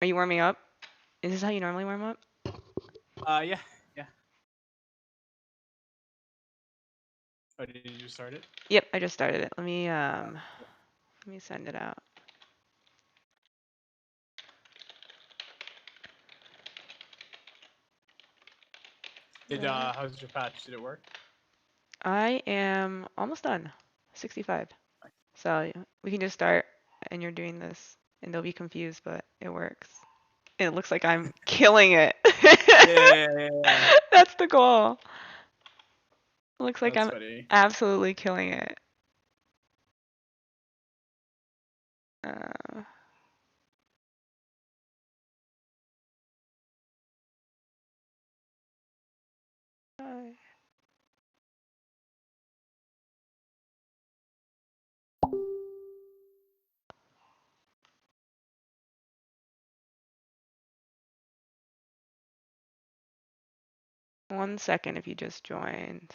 Are you warming up? Is this how you normally warm up? Yeah, yeah. Oh, did you start it? Yep, I just started it. Let me Oh, cool. send it out. Did Alright. how's your patch? Did it work? I am almost done. 65. Nice. So we can just start and you're doing this and they'll be confused, but it works. And it looks like I'm killing it. Yeah, yeah, yeah. That's the goal. It looks like That's I'm funny. absolutely killing it. Uh, uh, 1 second if you just joined.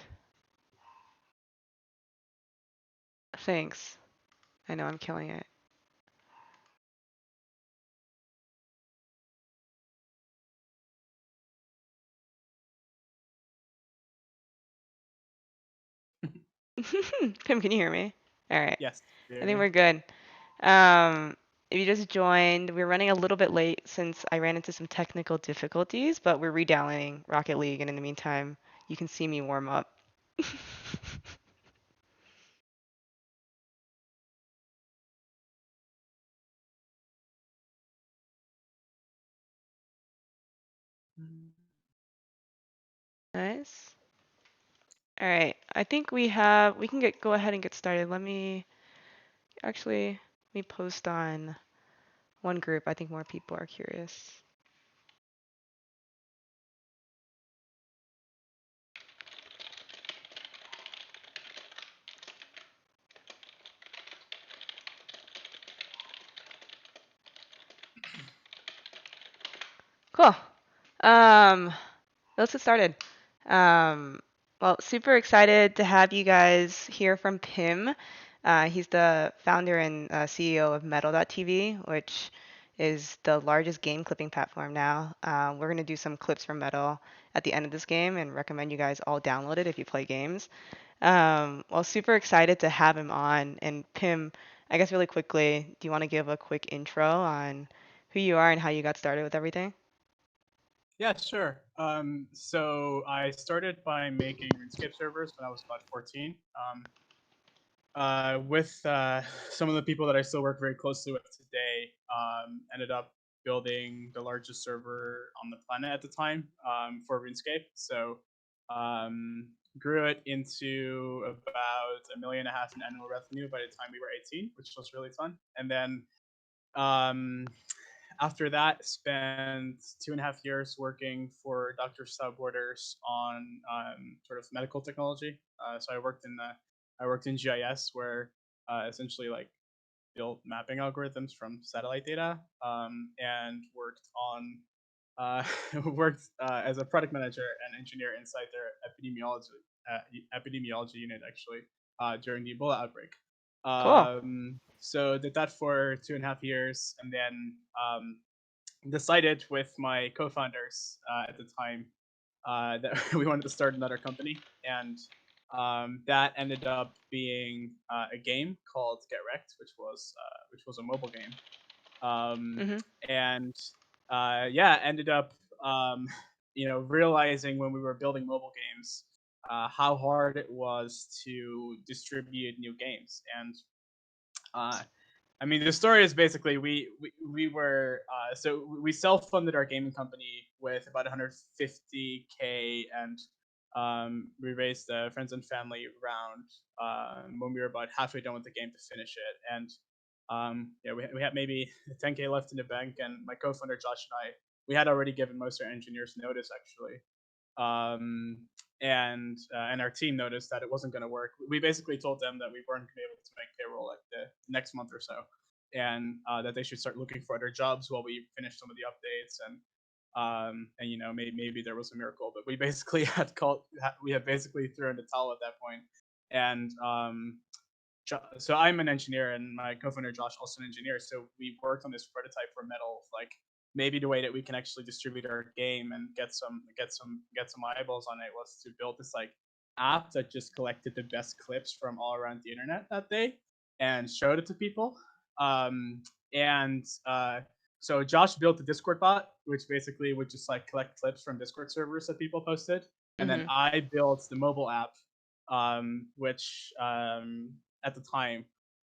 Thanks. I know I'm killing it. Pim, can you hear me? All right. Yes. You I hear think me? we're good. Um, if you just joined, we're running a little bit late since I ran into some technical difficulties, but we're redownloading Rocket League, and in the meantime, you can see me warm up. Nice. All right. I think we can go ahead and get started. Let me post on one group. I think more people are curious. Cool. Um, let's get started. Um, well, super excited to have you guys hear from Pim. He's the founder and CEO of Metal.tv, which is the largest game clipping platform now. We're going to do some clips from Metal at the end of this game and recommend you guys all download it if you play games. Well, super excited to have him on. And Pim, I guess really quickly, do you want to give a quick intro on who you are and how you got started with everything? Yeah, sure. So I started by making RuneScape servers when I was about 14. With some of the people that I still work very closely with today, ended up building the largest server on the planet at the time for RuneScape. So um, grew it into about 1.5 million in annual revenue by the time we were 18, which was really fun. And then um, after that, spent 2.5 years working for Dr. Without Borders on sort of medical technology. So I worked in GIS, where essentially like built mapping algorithms from satellite data, and worked on uh, worked as a product manager and engineer inside their epidemiology unit actually during the Ebola outbreak. Cool. So did that for 2.5 years, and then decided with my co-founders at the time that we wanted to start another company, and that ended up being a game called Get Wrecked, which was a mobile game, um, Mhm. and yeah, ended up realizing when we were building mobile games how hard it was to distribute new games. And uh, I mean, the story is basically we were so we self funded our gaming company with about 150K, and we raised a friends and family round when we were about halfway done with the game to finish it. And yeah, we had maybe 10K left in the bank, and my co-founder Josh and I, we had already given most of our engineers notice actually, um, and our team noticed that it wasn't going to work. We basically told them that we weren't going to be able to make payroll like the next month or so, and that they should start looking for other jobs while we finished some of the updates. And maybe there was a miracle, but we basically we had basically thrown the towel at that point. And so I'm an engineer, and my co-founder Josh also an engineer. So we worked on this prototype for Metal like maybe the way that we can actually distribute our game and get some eyeballs on it was to build this like app that just collected the best clips from all around the internet that day and showed it to people. And So Josh built the Discord bot, which basically would just like collect clips from Discord servers that people posted, and then Mhm. I built the mobile app, which at the time,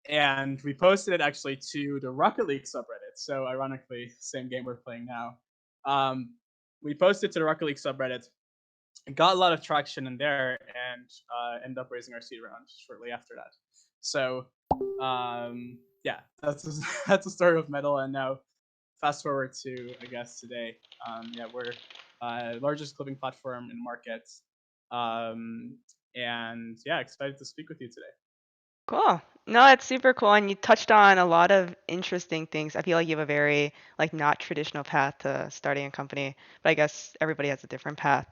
and we posted it actually to the Rocket League subreddit. So ironically, same game we're playing now. Um, we posted to the Rocket League subreddit, got a lot of traction in there, and ended up raising our seed round shortly after that. So yeah, that's that's the story of Metal. And now fast forward to I guess today. Yeah, we're largest clipping platform in the market, um, and yeah, excited to speak with you today. Cool. No, that's super cool. And you touched on a lot of interesting things. I feel like you have a very like not traditional path to starting a company, but I guess everybody has a different path.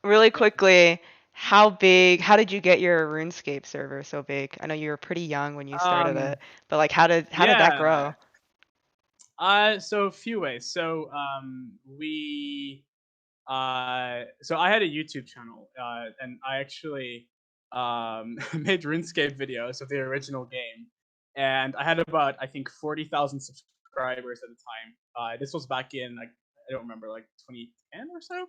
Really Yep. quickly, how did you get your RuneScape server so big? I know you were pretty young when you started it, Um, but like how did that yeah. grow? So a few ways. So I had a YouTube channel, and I actually made RuneScape videos of the original game, and I had about I think 40,000 subscribers at the time. This was back in like I don't remember like 2010 or so.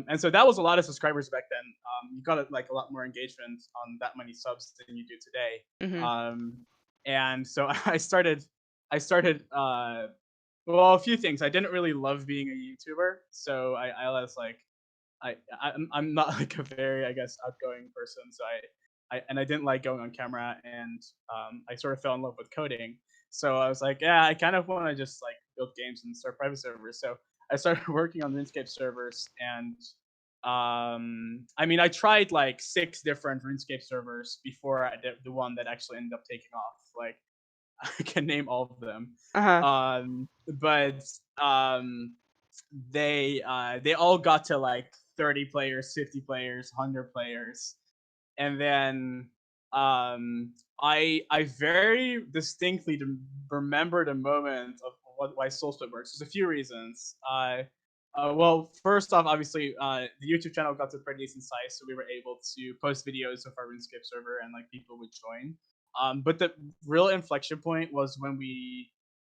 And so that was a lot of subscribers back then. You got like a lot more engagement on that many subs than you do today. Mhm. Um, and so I started well, a few things. I didn't really love being a YouTuber, so I was like, I'm not like a very I guess outgoing person, so I didn't like going on camera, and I sort of fell in love with coding. So I was like, yeah, I kind of want to just like build games and start private servers. So I started working on RuneScape servers, and I mean, I tried like 6 different RuneScape servers before I did the one that actually ended up taking off. Like I can name all of them. Uh-huh. But they all got to like 30 players, 50 players, 100 players, and then I very distinctly remember the moment of why Soul Split works. There's a few reasons. Well, first off, obviously, the YouTube channel got to a pretty decent size, so we were able to post videos of our RuneScape server, and like people would join. But the real inflection point was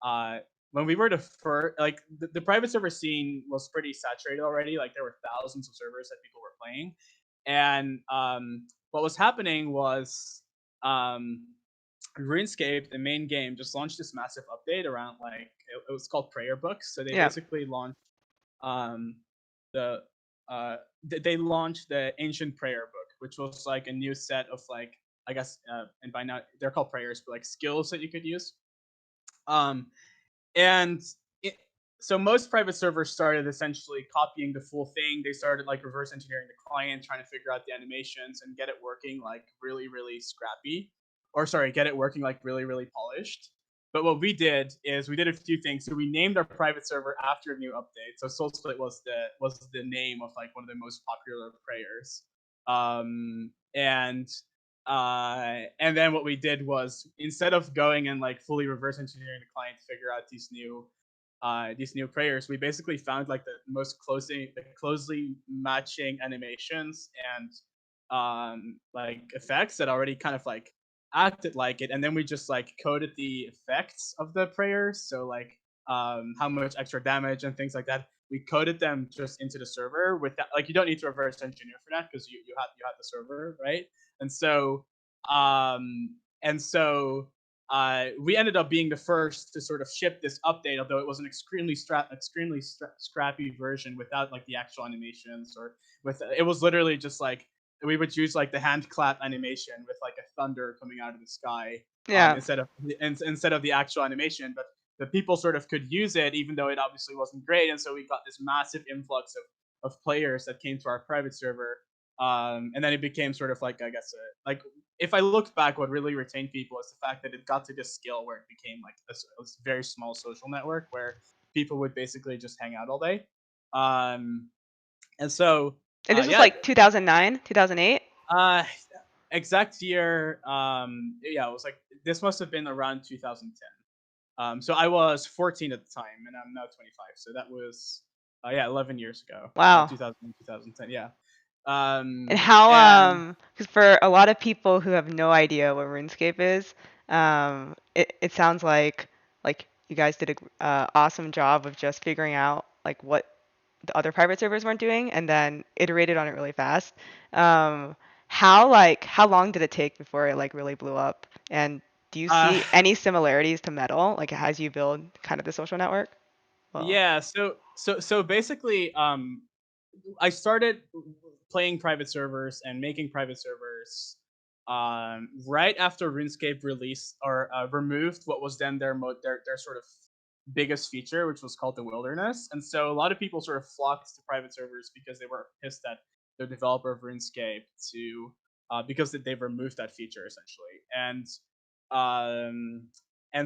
uh, when we were the first. Like the private server scene was pretty saturated already. Like there were thousands of servers that people were playing, and what was happening was um, RuneScape, the main game, just launched this massive update around like it was called Prayer Books. So they Yeah. basically launched um, the they launched the Ancient Prayer Book, which was like a new set of like I guess and by now they're called prayers, but like skills that you could use. Um, and it, so most private servers started essentially copying the full thing. They started like reverse engineering the client, trying to figure out the animations and get it working like really, really scrappy. Or sorry, get it working like really, really polished. But what we did is we did a few things. So we named our private server after a new update. So Soul Split was the name of like one of the most popular prayers. And then what we did was instead of going and like fully reverse engineering the client to figure out these new prayers, we basically found like the closely matching animations and like effects that already kind of like acted like it, and then we just like coded the effects of the prayers. So like how much extra damage and things like that. We coded them just into the server with that. Like you don't need to reverse engineer for that because you had the server, right? And so um and so we ended up being the first to sort of ship this update, although it was an extremely scrappy version without like the actual animations, or with it was literally just like we would use like the hand clap animation with like a thunder coming out of the sky, Yeah. instead of the actual animation. But the people sort of could use it even though it obviously wasn't great, and so we got this massive influx of players that came to our private server. And then it became sort of like I guess like if I look back, what really retained people is the fact that it got to this scale where it became like a very small social network where people would basically just hang out all day. Um, and so, And this was yeah, like 2009, 2008? uh, exact year. Yeah, it was like this must have been around 2010. So I was 14 at the time, and I'm now 25. So that was yeah, 11 years ago, Wow. 2010. Yeah. And how, And because for a lot of people who have no idea what RuneScape is, it sounds like you guys did a awesome job of just figuring out like what the other private servers weren't doing and then iterated on it really fast. Um, how long did it take before it like really blew up? And do you uh, see any similarities to Metal, like as you build kind of the social network? Well, yeah, so basically, I started playing private servers and making private servers right after RuneScape released or removed what was then their sort of biggest feature, which was called the Wilderness. And so a lot of people sort of flocked to private servers because they were pissed at the developer of RuneScape to because they've removed that feature essentially. Um,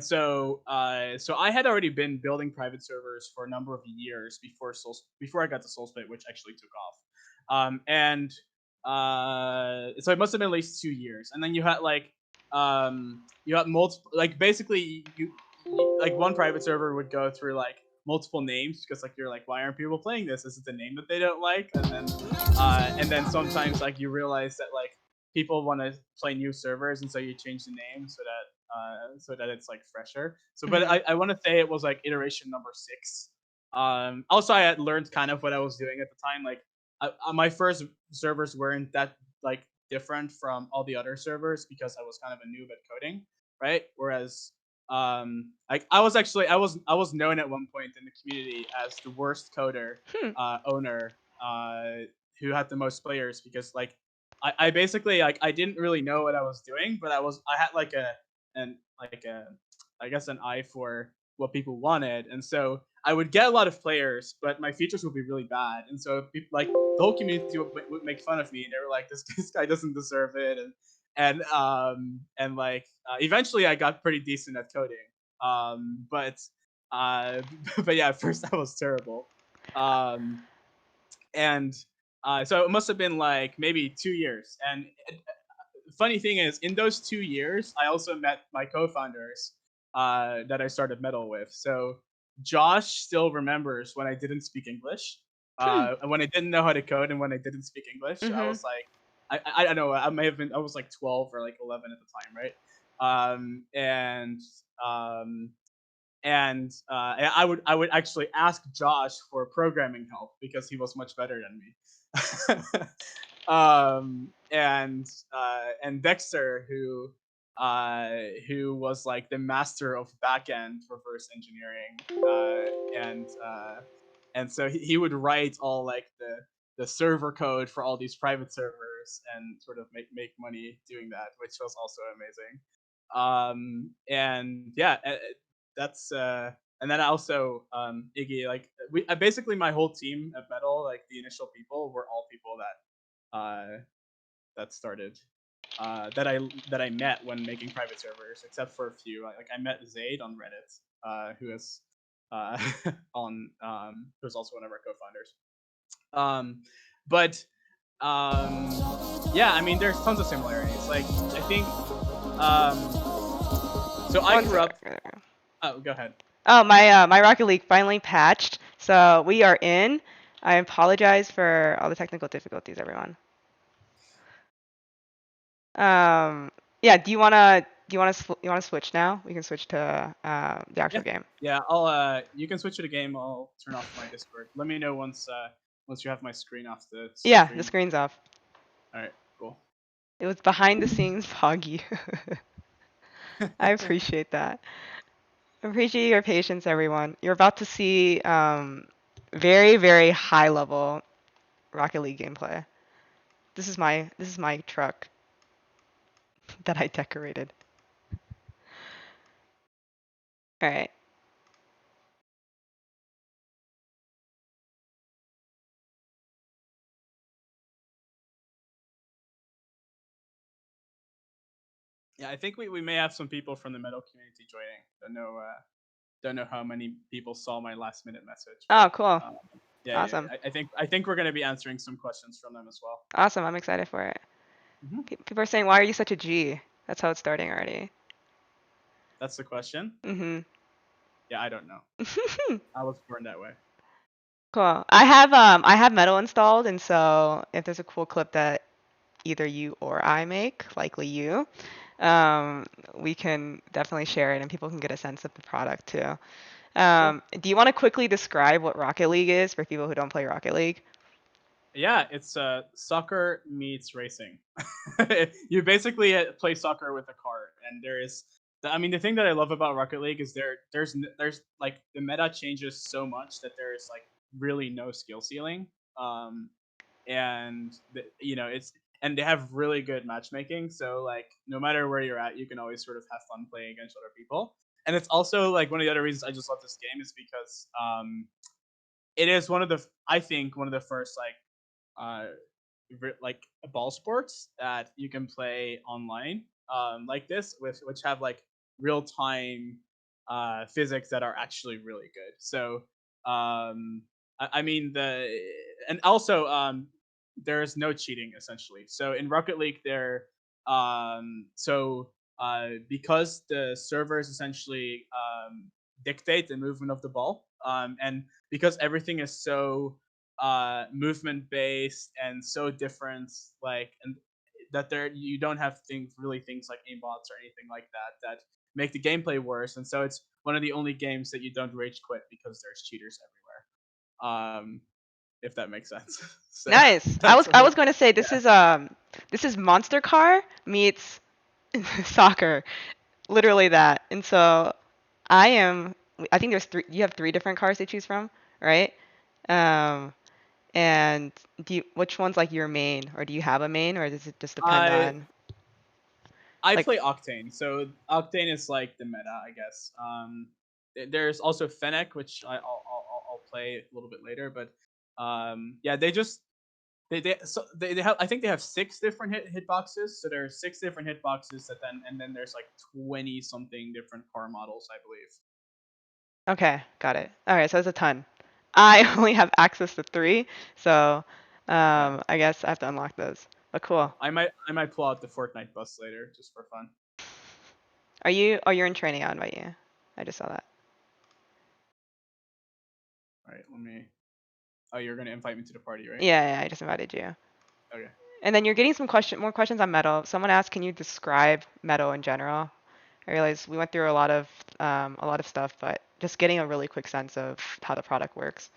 so I had already been building private servers for a number of years before I got to Soulsplit, which actually took off. And so it must have been at least 2 years. And then you had multiple, like basically like one private server would go through like multiple names because like you're like, why aren't people playing this? Is it the name that they don't like? And then sometimes like you realize that like people want to play new servers, and so you change the name so that it's like fresher. So, but hmm I want to say it was like iteration number 6. Also, I had learned kind of what I was doing at the time. Like, my first servers weren't that like different from all the other servers because I was kind of a noob at coding, right? Whereas, like I was known at one point in the community as the worst coder Hmm. owner who had the most players because like I basically like I didn't really know what I was doing, but I had like an like a I guess an eye for what people wanted, and so I would get a lot of players, but my features would be really bad, and so people, like the whole community would make fun of me, and they were like, "This guy doesn't deserve it," and like eventually I got pretty decent at coding, but uh, but yeah, at first I was terrible, um, and so it must have been like maybe 2 years, and funny thing is, in those 2 years, I also met my co-founders that I started Metal with. So Josh still remembers when I didn't speak English, Hmm. and when I didn't know how to code, and when I didn't speak English. I hmm was like, I don't know, I was like 12 or like 11 at the time, right? Um, and um, I would actually ask Josh for programming help because he was much better than me. And Dexter, who was like the master of backend reverse engineering, and so he would write all like the server code for all these private servers and sort of make money doing that, which was also amazing. And yeah, that's and then also Iggy, like we basically my whole team at Metal, like the initial people were all people that started that I met when making private servers, except for a few. Like I met Zaid on Reddit, who is uh, who's also one of our co-founders. But yeah, I mean, there's tons of similarities. Like I think um, so. I One grew sec. up. Oh, go ahead. Oh, my Rocket League finally patched, so we are in. I apologize for all the technical difficulties, everyone. Um, yeah, you wanna switch now? We can switch to the actual Yeah, game. yeah. I'll you can switch to the game. I'll turn off my Discord. Let me know once you have my screen off the Yeah, the stream. screen's off. All right, cool. It was behind the scenes foggy. I appreciate that. Appreciate your patience, everyone. You're about to see very, very high level Rocket League gameplay. This is my truck that I decorated. All right. Yeah, I think we may have some people from the metal community joining. Don't know how many people saw my last minute message, Oh, cool. but yeah, Awesome. I think we're gonna be answering some questions from them as well. Awesome. I'm excited for it. Hmm. People are saying, "Why are you such a G?" That's how it's starting already. That's the question. Mhm. Yeah, I don't know. I was born that way. Cool. I have Metal installed, and so if there's a cool clip that either you or I make, likely you, we can definitely share it, and people can get a sense of the product too. Sure. Do you want to quickly describe what Rocket League is for people who don't play Rocket League? Yeah, it's soccer meets racing. You basically play soccer with a car, and there is. I mean, the thing that I love about Rocket League is there's like the meta changes so much that there is like really no skill ceiling. Um, and it's and they have really good matchmaking. So like no matter where you're at, you can always sort of have fun playing against other people. And it's also like one of the other reasons I just love this game is because it is one of the I think one of the first uh, like ball sports that you can play online like this with which have like real time physics that are actually really good. So I mean the and also there's no cheating essentially. So in Rocket League there because the servers essentially dictate the movement of the ball and because everything is so movement based and so different like and that there you don't have things like aimbots or anything like that make the gameplay worse, and so it's one of the only games that you don't rage quit because there's cheaters everywhere, if that makes sense. So Nice. that's I was going to say yeah. this is Monster Car meets soccer, literally that. And so I am I think there's three you have three different cars to choose from, right? Um, and which one's like your main, or do you have a main, or does it just depend I on I like play Octane, so Octane is like the meta, I guess. There's also Fennec, which I'll play a little bit later, but yeah, they have I think they have six different hitboxes. So there are six different hitboxes that then there's like 20 something different car models, I believe. okay, got it. All right, so it's a ton. I only have access to three, so Yeah, I guess I have to unlock those. But cool. I might pull out the Fortnite bus later just for fun. Are you? Oh, you're in training. I'll invite you. I just saw that. All right, let me. Oh, you're gonna invite me to the party, right? Yeah, I just invited you. Okay. And then you're getting more questions on metal. Someone asked, can you describe metal in general? I realize we went through a lot of stuff, but just getting a really quick sense of how the product works.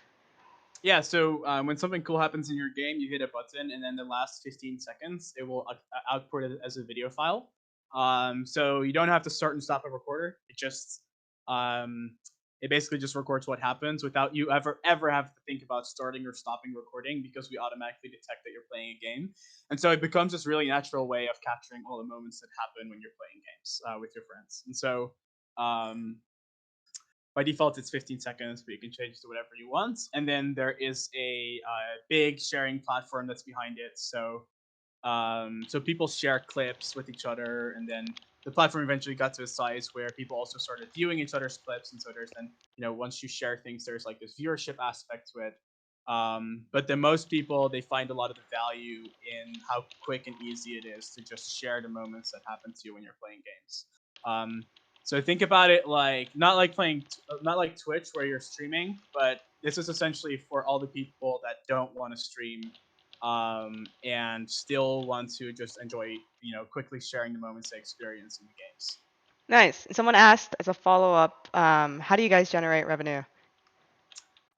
Yeah, so when something cool happens in your game, you hit a button, and then the last 15 seconds, it will output it as a video file. So you don't have to start and stop a recorder. Um, it basically just records what happens without you ever have to think about starting or stopping recording because we automatically detect that you're playing a game, and so it becomes this really natural way of capturing all the moments that happen when you're playing games with your friends. And so um, by default it's 15 seconds, but you can change it to whatever you want, and then there is a big sharing platform that's behind it. So people share clips with each other, and then the platform eventually got to a size where people also started viewing each other's clips, and so there's then once you share things, there's like this viewership aspect to it. But the most people, they find a lot of the value in how quick and easy it is to just share the moments that happen to you when you're playing games. um, so think about it like not like Twitch where you're streaming, but this is essentially for all the people that don't want to stream and still want to just enjoy, quickly sharing the moments they experience in the games. Nice. Someone asked as a follow-up, how do you guys generate revenue?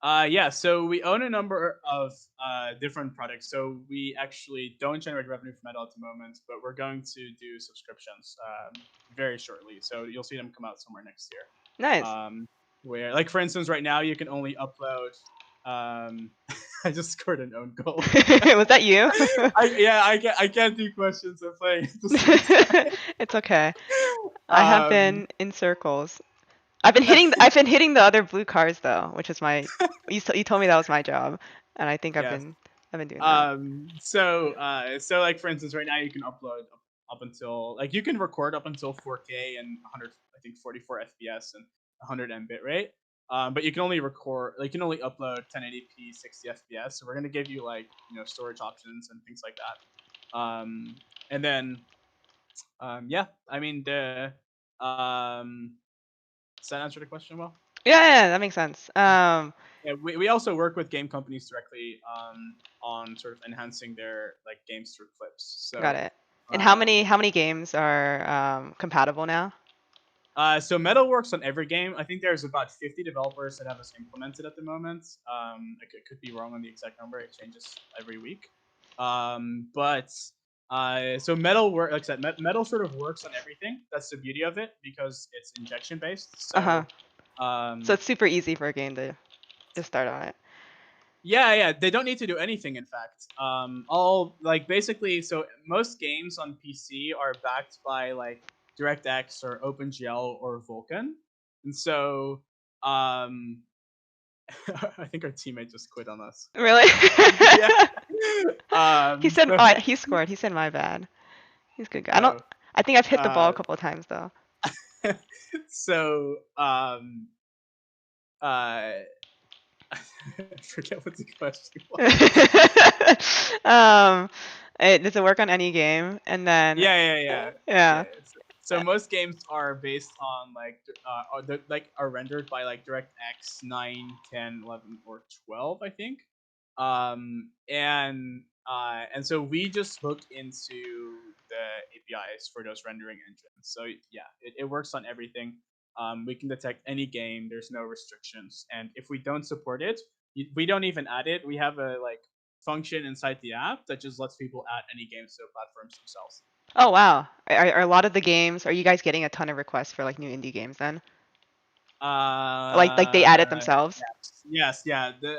Yeah, so we own a number of different products. So we actually don't generate revenue from Metal at the moment, but we're going to do subscriptions very shortly. So you'll see them come out somewhere next year. Nice. Um, where, like, for instance, right now you can only upload. I just scored an own goal. Was that you? I can't do questions. I'm playing at the same time. It's okay. I have Um, been in circles. I've been hitting the other blue cars though, which is my you told me that was my job, and I think yes. I've been doing that. So like for instance, right now you can upload up until like you can record up until 4K and 100, I think 44 FPS and 100 mbit rate. But you can only upload 1080p 60 FPS. So we're gonna give you like storage options and things like that. And then yeah, I mean the does that answer the question well? Yeah, yeah, that makes sense. Yeah, we also work with game companies directly on sort of enhancing their like games through clips. Got So it. And how um, many games are compatible now? so Metal works on every game. I think there's about 50 developers that have this implemented at the moment. I could be wrong on the exact number. It changes every week. But so Metal work like I said, Metal sort of works on everything. That's the beauty of it because it's injection based. Uh-huh. So So um, it's super easy for a game to just start on it. yeah, they don't need to do anything. In fact, all like basically, so most games on PC are backed by like DirectX or OpenGL or Vulkan, and so um, I think our teammate just quit on us. Really? Yeah. He said, So, oh, he scored. He said my bad. He's a good guy. I don't. oh, I think I've hit the ball uh, a couple of times though. so I forget what the question was. um, does it work on any game? And then, Yeah. yeah. So most games are based on like like are rendered by like DirectX 9, 10, 11, or 12, I think. And so we just hook into the APIs for those rendering engines. So yeah, it works on everything. We can detect any game. There's no restrictions, and if we don't support it, we don't even add it. We have a like function inside the app that just lets people add any games to the platforms themselves. Oh wow. Are a lot of the games? Are you guys getting a ton of requests for like new indie games then? Like they add it themselves? Yeah.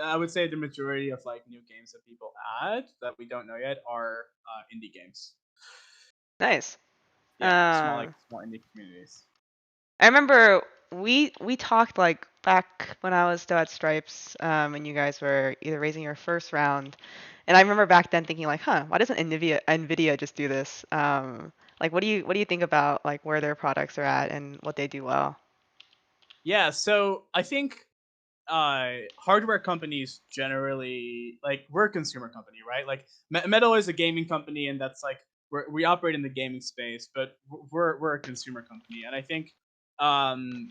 I would say the majority of like new games that people add that we don't know yet are indie games. Nice. Yeah, Um, small indie communities. I remember we talked like back when I was still at Stripes, and you guys were either raising your first round, and I remember back then thinking like, huh, why doesn't Nvidia just do this? Like, what do you think about like where their products are at and what they do well? Yeah, so I think hardware companies generally like we're a consumer company, right? Like Metal is a gaming company, and that's like we operate in the gaming space, but we're a consumer company, and I think um,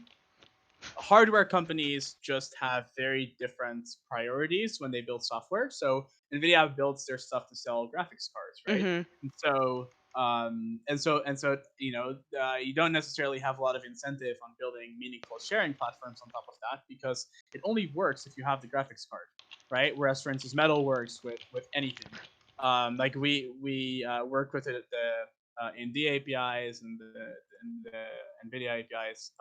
hardware companies just have very different priorities when they build software. So Nvidia builds their stuff to sell graphics cards, right? Mm-hmm. And so you don't necessarily have a lot of incentive on building meaningful sharing platforms on top of that because it only works if you have the graphics card, right? Whereas for instance Metal works with anything. Like we work with it the in the APIs and the NVIDIA APIs.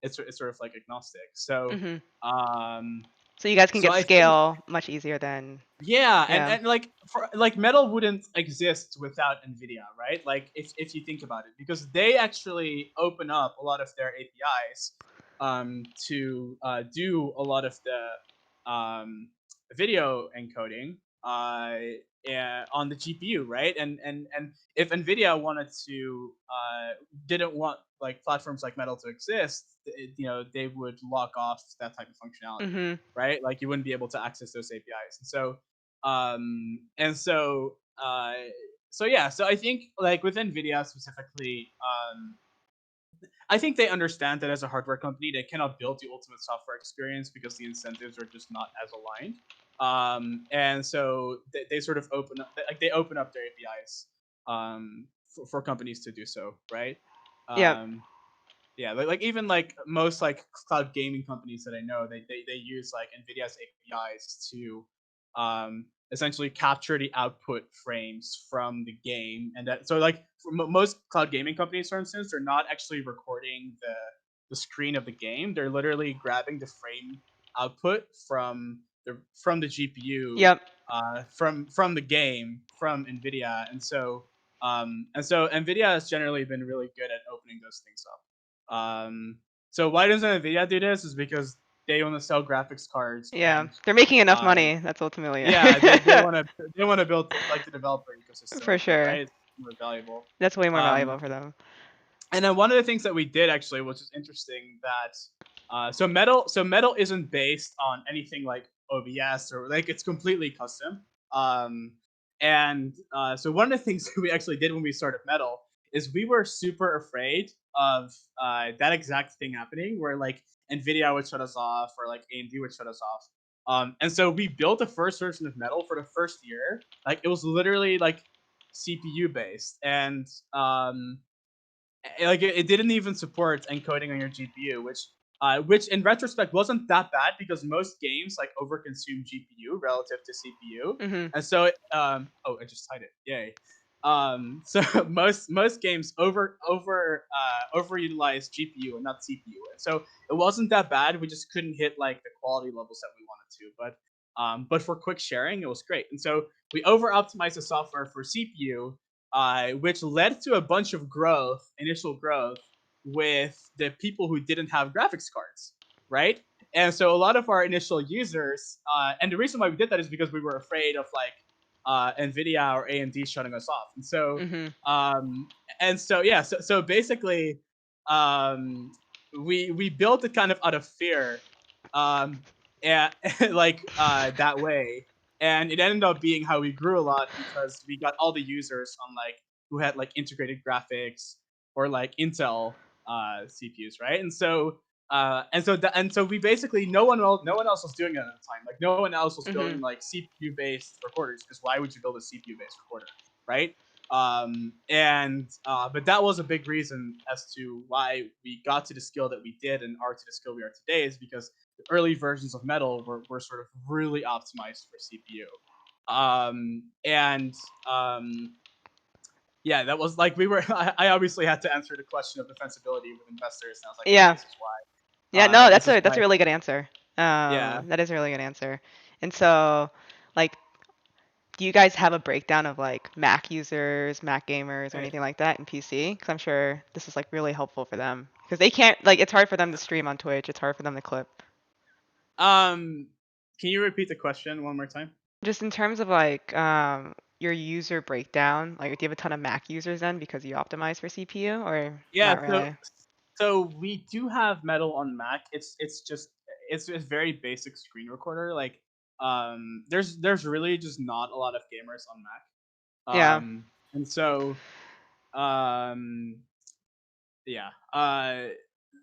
It's sort of like agnostic. So Mm-hmm. um, So you guys can so get I think scale much easier than, yeah, and yeah. and like for like Metal wouldn't exist without Nvidia, right? Like if you think about it, because they actually open up a lot of their APIs to do a lot of the video encoding on the GPU, right? And if Nvidia wanted to didn't want like platforms like Metal to exist, they would lock off that type of functionality, Mm-hmm. right? Like you wouldn't be able to access those APIs, and so and so yeah, so I think like with Nvidia specifically, I think they understand that as a hardware company they cannot build the ultimate software experience because the incentives are just not as aligned. And so they sort of open up like they open up their APIs for companies to do so, right? Yep. um, yeah, like even like most like cloud gaming companies that I know, they use like Nvidia's APIs to essentially capture the output frames from the game, and that so like for most cloud gaming companies, for instance, they're not actually recording the screen of the game. They're literally grabbing the frame output from the GPU Yep. from the game from Nvidia, and so Nvidia has generally been really good at opening those things up. So why doesn't Nvidia do this? Is because they want to sell graphics cards, Yeah. and They're making enough uh, money. That's ultimately yeah, they it. want to they want to build like the developer For ecosystem, sure. right? It's more valuable. That's way more Um, valuable for them. and then one of the things that we did actually, which is interesting, that so metal isn't based on anything like OBS or like it's completely custom. And so one of the things we actually did when we started Metal is we were super afraid of that exact thing happening, where like Nvidia would shut us off or like AMD would shut us off. And so we built the first version of Metal for the first year. Like it was literally like CPU based, and like it didn't even support encoding on your GPU, which in retrospect wasn't that bad because most games like overconsume GPU relative to CPU, Mhm. and so oh, I just tied it, yay. So most games overutilize GPU and not CPU, and so it wasn't that bad. We just couldn't hit like the quality levels that we wanted to, but for quick sharing, it was great. And so we over optimized the software for CPU, which led to a bunch of initial growth with the people who didn't have graphics cards, right? And so a lot of our initial users, and the reason why we did that is because we were afraid of like Nvidia or AMD shutting us off. Mhm. Um, and so yeah, so basically, um, we built it kind of out of fear, um, and like that way, and it ended up being how we grew a lot because we got all the users on like who had like integrated graphics or like Intel CPUs, right? And so we basically no one else was doing it at the time. Like no one else was building Mhm. like CPU based recorders because why would you build a CPU based recorder, right? And but that was a big reason as to why we got to the skill that we did and are to the skill we are today, is because the early versions of Metal were sort of really optimized for CPU. And Yeah, that was like we were. I obviously had to answer the question of defensibility with investors, and I was like, okay, Yeah. this is why. Yeah, no, This is that's why. a really good answer. Yeah. That is a really good answer. And so, like, do you guys have a breakdown of like Mac users, Mac gamers, or Eh, anything like that in PC? Because I'm sure this is like really helpful for them because they can't like it's hard for them to stream on Twitch. It's hard for them to clip. Um, can you repeat the question one more time? Just in terms of like your user breakdown, like do you have a ton of Mac users then because you optimize for CPU or Yeah. not So really? so we do have Metal on Mac. It's just it's a very basic screen recorder. Like there's really just not a lot of gamers on Mac. Yeah. And so um yeah.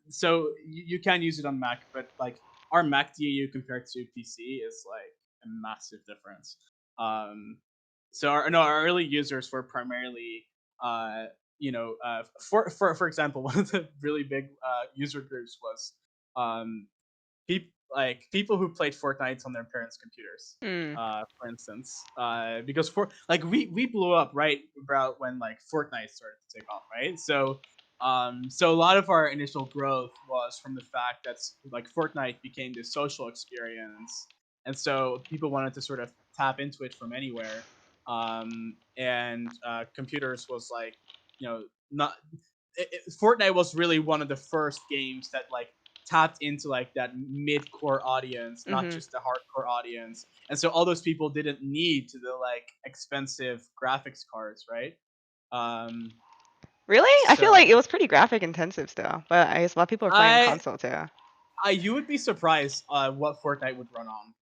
So you can use it on Mac, but like our Mac DAU compared to PC is like a massive difference. Um, so our no, our early users were primarily, uh, for example, one of the really big user groups was um, people who played Fortnite on their parents' computers. Hmm. For instance, because for like we blew up right about when like Fortnite started to take off, right? So a lot of our initial growth was from the fact that like Fortnite became this social experience, and so people wanted to sort of tap into it from anywhere. And computers was like, not Fortnite was really one of the first games that like tapped into like that mid-core audience, not Mhm. just the hardcore audience. And so all those people didn't need to the like expensive graphics cards, right? Um, Really? I feel so like it was pretty graphic intensive still, but I guess a lot of people are playing on I console too. you would be surprised what Fortnite would run on.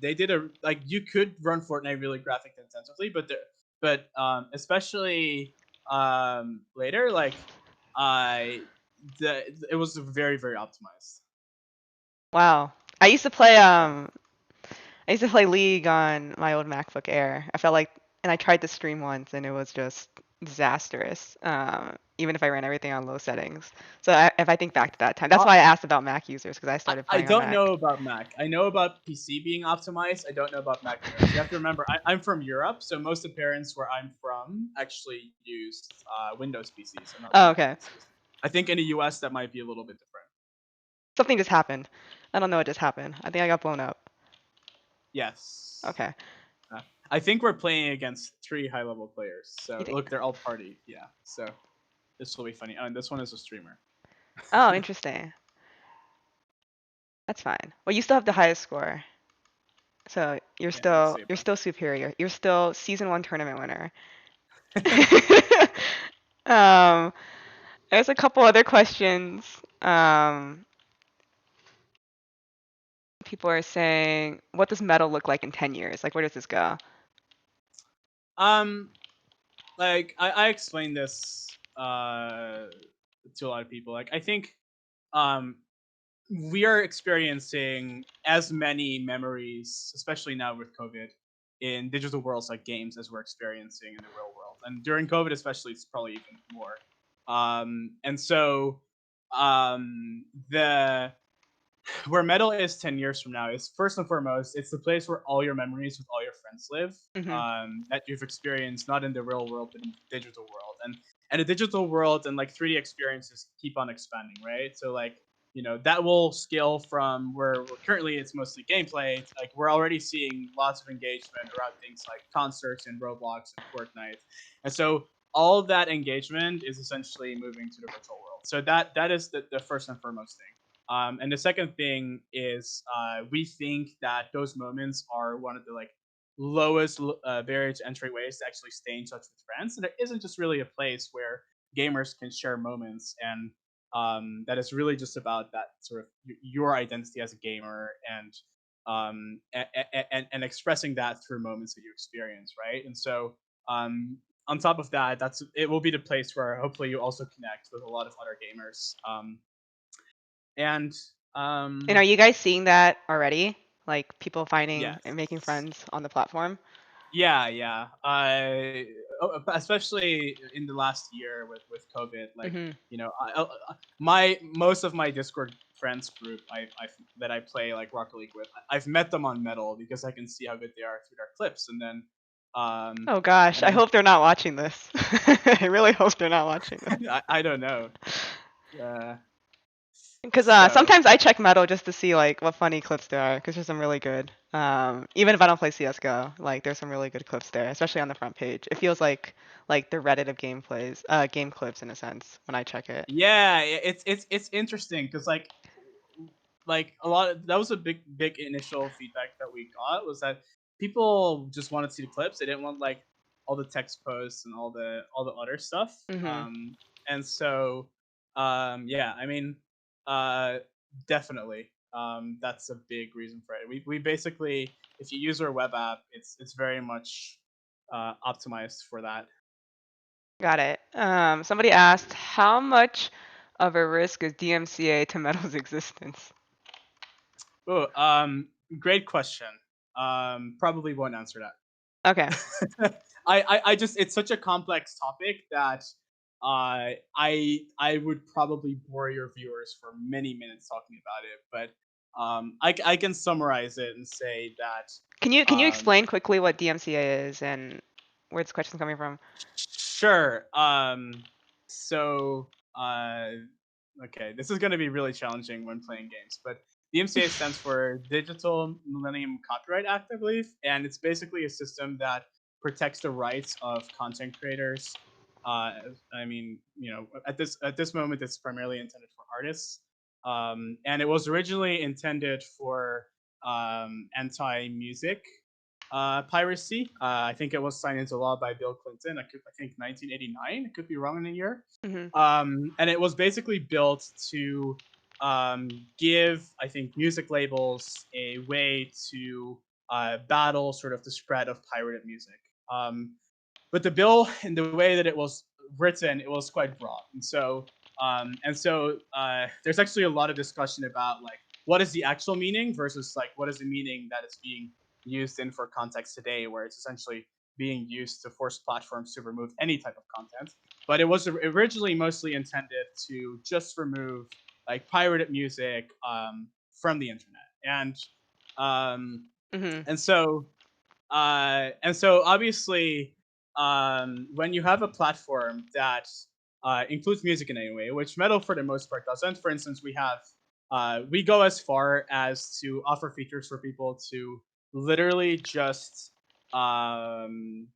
They did a like you could run Fortnite really graphic intensively, but especially later, like I it was very very optimized. Wow. I used to play League on my old MacBook Air. I felt like and I tried to stream once and it was just disastrous. Even if I ran everything on low settings. So if I think back to that time, that's Uh, why I asked about Mac users because I started I playing on don't Mac. know about Mac. I know about PC being optimized. I don't know about Mac because you have to remember I'm from Europe, so most of the parents where I'm from actually use Windows PCs and not Oh, Mac okay. PCs. I think in the US that might be a little bit different. Something just happened. I don't know what just happened. I think I got blown up. Yes. Okay. I think we're playing against three high level players. You So think? look, they're all party. Yeah. So this will be funny. Oh, and this one is a streamer. Oh, interesting. That's fine. Well, you still have the highest score. So Yeah, let's see you're about still superior. You're still season one tournament winner. that. um, there's a couple other questions. People are saying, what does metal look like in 10 years? Like, where does this go? um, like I explained this. uh, to a lot of people. Like I think um, we are experiencing as many memories, especially now with COVID, in digital worlds like games as we're experiencing in the real world. And during COVID, especially, it's probably even more. And so the where metal is 10 years from now is first and foremost, it's the place where all your memories with all your friends live, Mhm. that you've experienced not in the real world but in the digital world. And the digital world and like 3D experiences keep on expanding, right? So like, that will scale from where we're currently it's mostly gameplay. It's like we're already seeing lots of engagement around things like concerts and Roblox and Fortnite. And so all of that engagement is essentially moving to the virtual world. So that is the first and foremost thing. And the second thing is we think that those moments are one of the like lowest barrier to entry ways to actually stay in touch with friends. And there isn't just really a place where gamers can share moments, and that is really just about that sort of your identity as a gamer and and expressing that through moments that you experience, right? And so on top of that, it will be the place where hopefully you also connect with a lot of other gamers. And And are um, you guys seeing that already? Like people finding and making yes, friends on the platform? yeah, yeah. Especially in the last year with COVID, like Mhm. my most of my Discord friends group, that I play like Rocket League with, I've met them on Metal because I can see how good they are through their clips, um, Oh gosh, and I then hope they're not watching this. I really hope they're not watching this. I don't know. Uh, Because so sometimes I check Metal just to see like what funny clips there are, because there's some really good. Even if I don't play CS:GO, like there's some really good clips there, especially on the front page. It feels like the Reddit of gameplays, game clips in a sense when I check it. yeah, it's interesting because like a lot of, that was a big initial feedback that we got, was that people just wanted to see the clips. They didn't want like all the text posts and all the other stuff. Mhm. And so yeah, I mean, uh definitely, that's a big reason for it. We basically, if you use our web app, it's very much optimized for that. Got it. Somebody asked, how much of a risk is DMCA to Metal's existence? Oh, great question. Probably won't answer that. Okay. I just, it's such a complex topic that I would probably bore your viewers for many minutes talking about it, but I can summarize it and say that Can you um, explain quickly what DMCA is and where this question's coming from? sure. So okay, this is going to be really challenging when playing games, but the MCA stands for Digital Millennium Copyright Act, I believe, and it's basically a system that protects the rights of content creators. Uh, I mean, at this moment, it's primarily intended for artists, and it was originally intended for anti-music piracy. I think it was signed into law by Bill Clinton. I think 1989. I could be wrong in the year. Mhm. And it was basically built to give, I think, music labels a way to battle sort of the spread of pirated music. But the bill, in the way that it was written, it was quite broad, and so there's actually a lot of discussion about like what is the actual meaning versus like what is the meaning that is being used in for context today, where it's essentially being used to force platforms to remove any type of content. But it was originally mostly intended to just remove like pirated music from the internet, um, Mhm. and so obviously, when you have a platform that includes music in any way, which Metal for the most part doesn't. For instance, we go as far as to offer features for people to literally just um,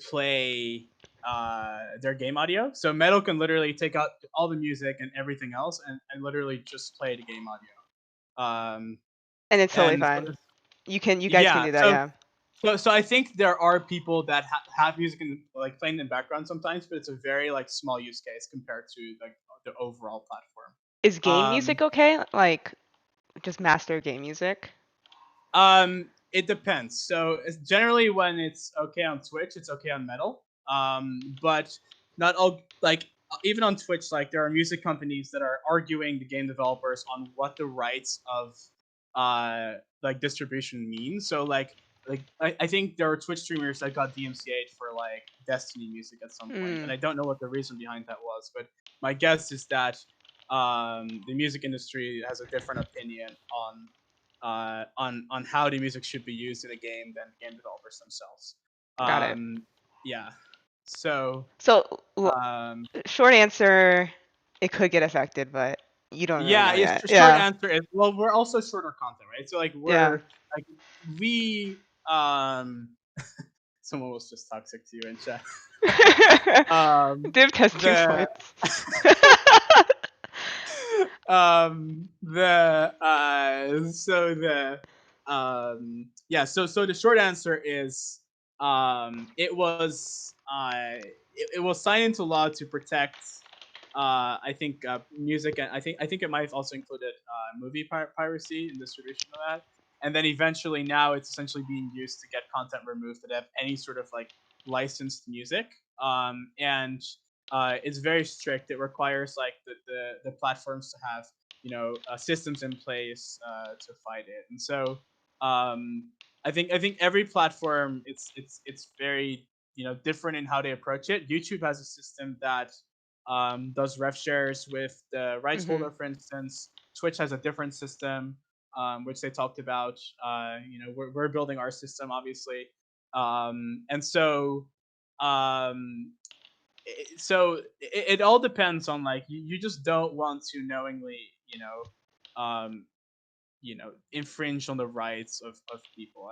play their game audio. So Metal can literally take out all the music and everything else, and literally just play the game audio. And it's totally And fine. You guys can yeah, do that, so yeah. I think there are people that have music in like playing in the background sometimes, but it's a very like small use case compared to like the overall platform. Is game Um, music okay? Like just master game music? it depends. So it's generally when it's okay on Twitch, it's okay on Metal. But not all like even on Twitch, like there are music companies that are arguing the game developers on what the rights of like distribution means. So I think there are Twitch streamers that got DMCA'd for like Destiny music at some point, and Mm, I don't know what the reason behind that was, but my guess is that the music industry has a different opinion on how the music should be used in a game than game developers themselves. got it. Yeah. So So, um, short answer, it could get affected, but you don't really yeah, know yes. yet. Short Yeah. answer is well, we're also shorter content, right? So like Yeah. like we someone was just toxic to you in chat. Div testing The points. the so the yeah so the short answer is it was it was signed into law to protect I think music, and I think it might have also included movie piracy and distribution of that, and then eventually now it's essentially being used to get content removed that have any sort of like licensed music, and it's very strict. It requires like the platforms to have systems in place to fight it, and so um, I think every platform it's very different in how they approach it. YouTube has a system that does rev shares with the rights Hmm. holder, for instance. Twitch has a different system, which they talked about. We're building our system, obviously, and um, it all depends on like you just don't want to knowingly, um, infringe on the rights of people,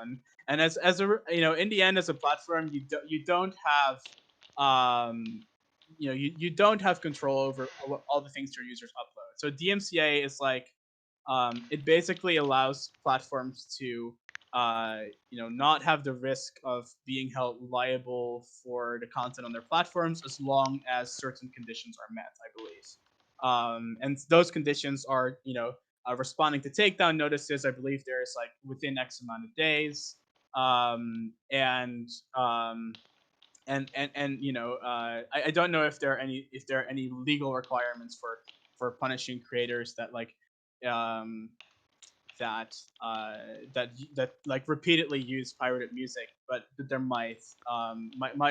and as a in the end as a platform you don't have you don't have control over all the things your users upload. So DMCA is like it basically allows platforms to not have the risk of being held liable for the content on their platforms as long as certain conditions are met, I believe. And those conditions are responding to takedown notices. I believe there's like within X amount of days, um, and um, and I don't know if there are any legal requirements for punishing creators that like um, that uh, that like repeatedly use pirated music, but there might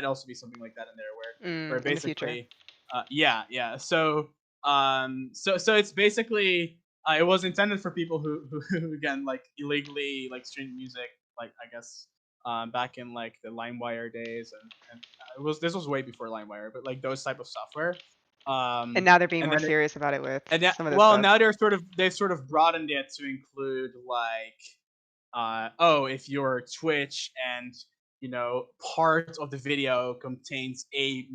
also be something like that in there where In the future. basically yeah so it's basically it was intended for people who again like illegally like stream music, like I guess back in like the LimeWire days, and this was way before LimeWire, but like those type of software, And um now they're being and more then serious about it with and yeah, some of this well, stuff. now they've sort of broadened it to include like, oh, if your Twitch and part of the video contains a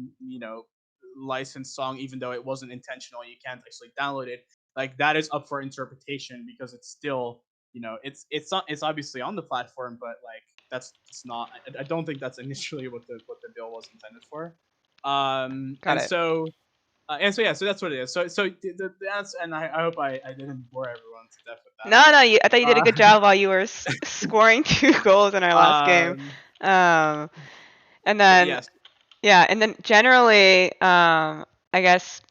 licensed song, even though it wasn't intentional, you can't actually download it. Like that is up for interpretation because it's still it's obviously on the platform, but like it's not. I don't think that's initially what the bill was intended for. Got And it. so and so yeah, so that's what it is. So that's, and I hope I didn't bore everyone to death with that, No, but no, I thought you did a good job while you were scoring 2 goals in our last game. um, Um, and but then, yes, yeah, and then generally, I guess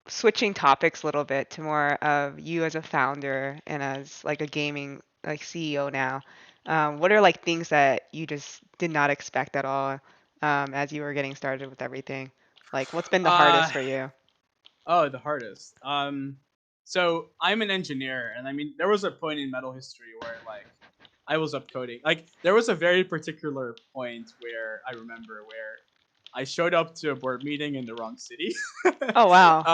switching topics a little bit to more of you as a founder and as like a gaming like CEO now. What are like things that you just did not expect at all as you were getting started with everything? Like, what's been the uh, hardest for you? oh, the hardest. So I'm an engineer, and I mean, there was a point in metal history where like I was up coding. Like there was a very particular point where I remember where I showed up to a board meeting in the wrong city, Oh, wow.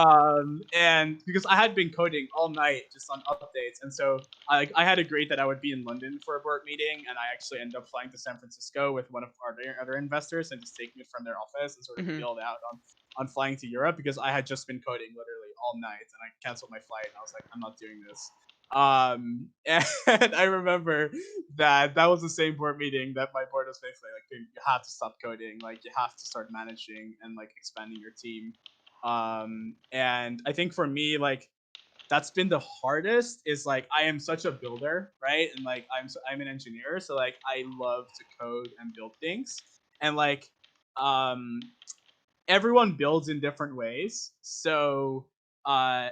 and because I had been coding all night just on updates, and so I had agreed that I would be in London for a board meeting, and I actually ended up flying to San Francisco with one of our other investors and just taking it from their office and sort of Hmm. bailed out on flying to Europe because I had just been coding literally all night, and I canceled my flight, and I was like, I'm not doing this. And I remember that was the same board meeting that my board was basically like, "Dude, you have to stop coding, like you have to start managing and like expanding your team." And I think for me, like that's been the hardest is like I am such a builder, right? And like I'm an engineer, so like I love to code and build things, and like um everyone builds in different ways. So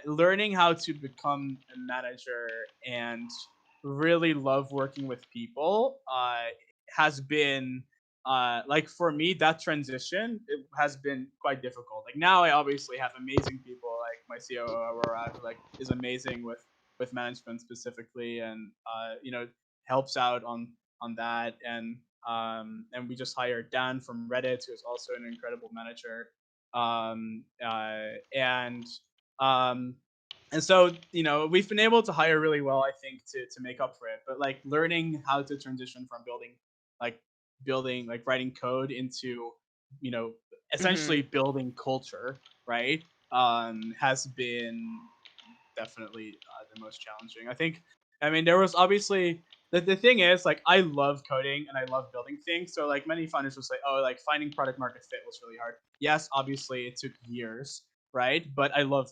learning how to become a manager and really love working with people has been like for me that transition it has been quite difficult. Like now I obviously have amazing people like my COO Aurora who like is amazing with management specifically and helps out on that and we just hired Dan from Reddit who is also an incredible manager um uh and um and so we've been able to hire really well I think to make up for it but like learning how to transition from like building like writing code into you know Mhm. essentially building culture right has been definitely the most challenging. I think. I mean, there was obviously the thing is like I love coding and I love building things. So like many founders will say, oh, like finding product market fit was really hard. Yes, obviously it took years, right? But I love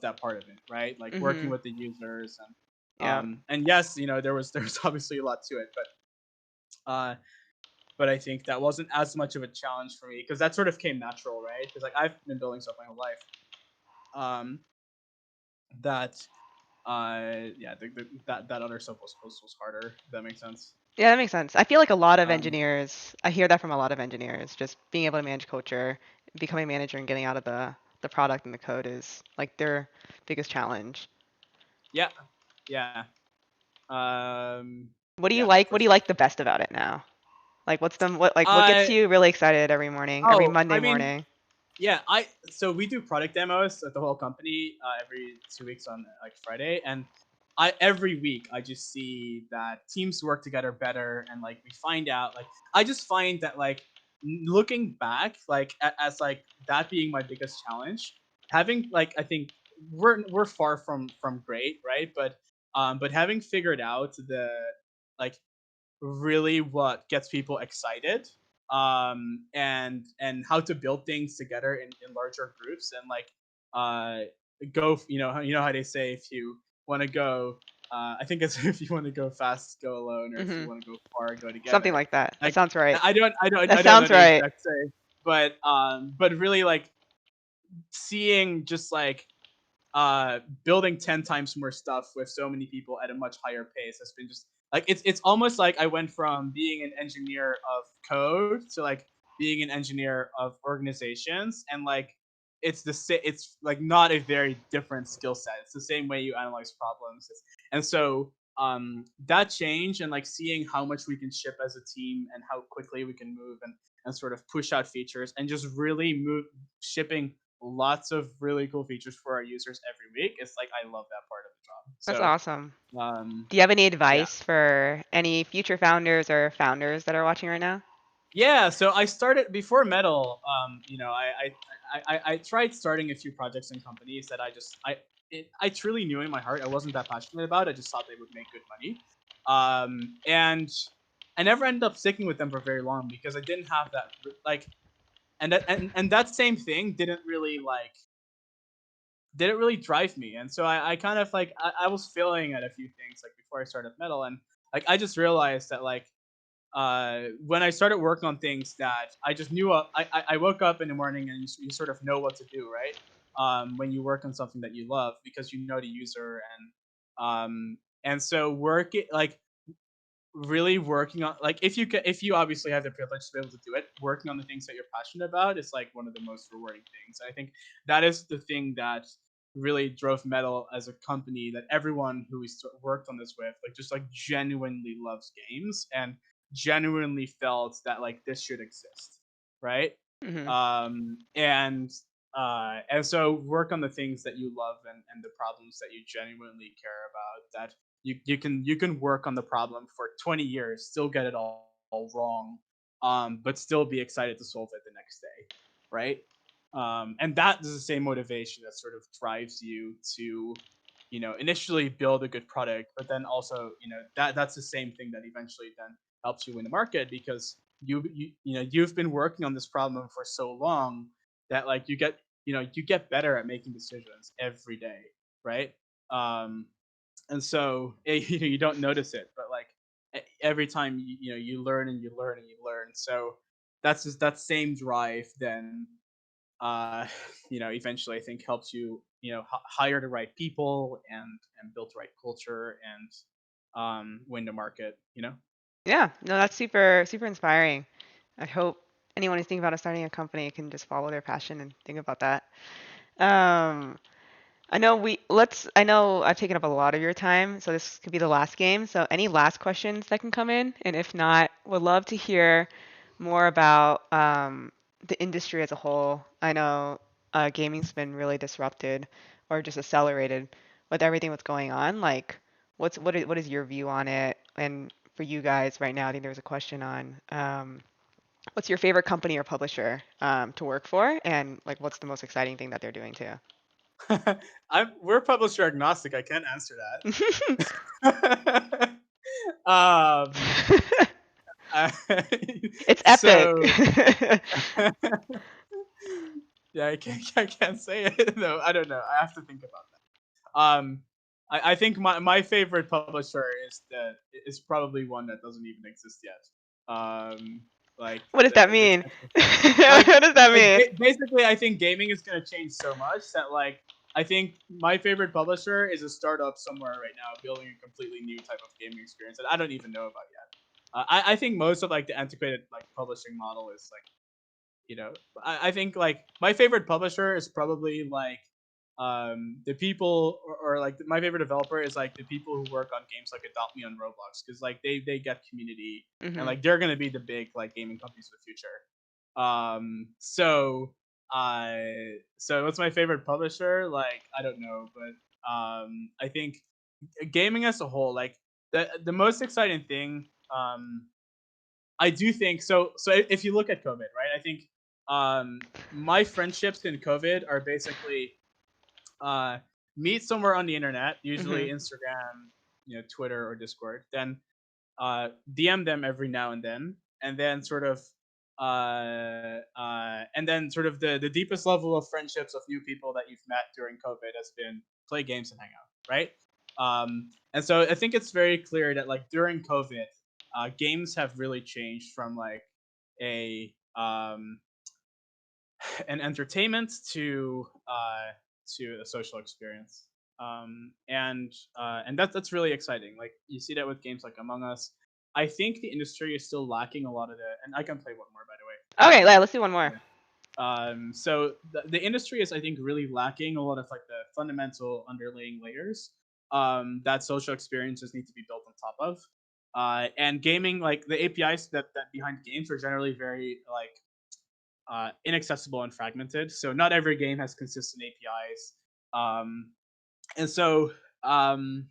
that part of it, right? Like working Mhm. with the users Yeah. and yes, there was obviously a lot to it, uh but I think that wasn't as much of a challenge for me because that sort of came natural, right? Because like I've been building stuff my whole life. Um, that yeah, that other stuff was harder. If that makes sense. Yeah, that makes sense. I feel like a lot of Um, engineers, I hear that from a lot of engineers, just being able to manage culture, becoming a manager and getting out of the product and the code is like their biggest challenge. yeah, yeah, um, What do you yeah, like? for What do you sure. like the best about it now? Like what gets Uh, you really excited every morning, every oh, Monday I mean, morning? yeah, I so we do product demos at the whole company every 2 weeks on like Friday, and I every week I just see that teams work together better, and like we find out like I just find that like looking back like as like that being my biggest challenge, having like I think we're far from great, right? But having figured out the like really what gets people excited and how to build things together in larger groups and like uh go you know how they say if you want to go I think it's if you want to go fast go alone or if you Hmm. want to go far go Something together like that. That like sounds right. That I don't know sounds the right. exact say but really like seeing just like building 10 times more stuff with so many people at a much higher pace has been just like it's almost like I went from being an engineer of code to like being an engineer of organizations and like it's like not a very different skill set. It's the same way you analyze problems. And so that change and like seeing how much we can ship as a team and how quickly we can move and sort of push out features and just really move shipping lots of really cool features for our users every week. It's like I love that part of the job. That's So awesome. um, Do you have any yeah, advice for any future founders or founders that are watching right now? yeah. So I started before Metal. I tried starting a few projects and companies that I truly knew in my heart I wasn't that passionate about. I just thought they would make good money, and I never ended up sticking with them for very long because I didn't have that like and that same thing didn't really drive me. And so I kind of like I was failing at a few things like before I started metal and like I just realized that like when I started working on things that I just knew I woke up in the morning and you sort of know what to do, right? When you work on something that you love because you know the user and so work it like really working on like if you obviously have the privilege to be able to do it working on the things that you're passionate about is like one of the most rewarding things. I think that is the thing that really drove metal as a company that everyone who we worked on this with like just like genuinely loves games and genuinely felt that like this should exist, right? Hmm. And so work on the things that you love and the problems that you genuinely care about that you can work on the problem for 20 years, still get it all wrong, but still be excited to solve it the next day, right? And that is the same motivation that sort of drives you to, initially build a good product, but then also, that's the same thing that eventually then helps you win the market because you've been working on this problem for so long that like you get better at making decisions every day, right? Um, and so you don't notice it but like every time you learn and you learn and you learn so that's just that same drive then uh, eventually I think helps you, hire the right people and build the right culture and win the market. Yeah, no, that's super inspiring. I hope anyone who's thinking about starting a company can just follow their passion and think about that. Um, I know I've taken up a lot of your time, so this could be the last game. So any last questions that can come in? And if not, would love to hear more about the industry as a whole. I know gaming's been really disrupted or just accelerated with everything that's going on. Like, what is your view on it? And for you guys right now, I think there was a question on what's your favorite company or publisher to work for, and like what's the most exciting thing that they're doing too? We're publisher agnostic. I can't answer that. um, uh, It's epic. so yeah, I can't say it. No, I don't know. I have to think about that. I think my favorite publisher is probably one that doesn't even exist yet. Um, like What does that the mean? type of like What does that mean? basically, I think gaming is gonna change so much that like I think my favorite publisher is a startup somewhere right now building a completely new type of gaming experience that I don't even know about yet. I think most of like the antiquated like publishing model is like, I think like my favorite publisher is probably like the people or like my favorite developer is like the people who work on games like Adopt Me on Roblox, because like they get community and Hmm. like they're gonna be the big like gaming companies of the future. So what's my favorite publisher? Like I don't know, but I think gaming as a whole, like the most exciting thing, I do think so. So if you look at COVID, right? I think my friendships in COVID are basically uh, meet somewhere on the internet, usually Hmm. Instagram, Twitter or Discord. Then DM them every now and then sort of the deepest level of friendships of new people that you've met during COVID has been play games and hang out, right? And so I think it's very clear that like during COVID, games have really changed from like a an entertainment to a social experience. And that's really exciting. Like you see that with games like Among Us. I think the industry is still lacking a lot of the, and I can play one more by the way. Okay, let's do one more. Yeah. So the industry is, I think, really lacking a lot of like the fundamental underlying layers that social experiences need to be built on top of. And gaming, like the APIs that behind games are generally very like inaccessible and fragmented. So not every game has consistent APIs. And so um,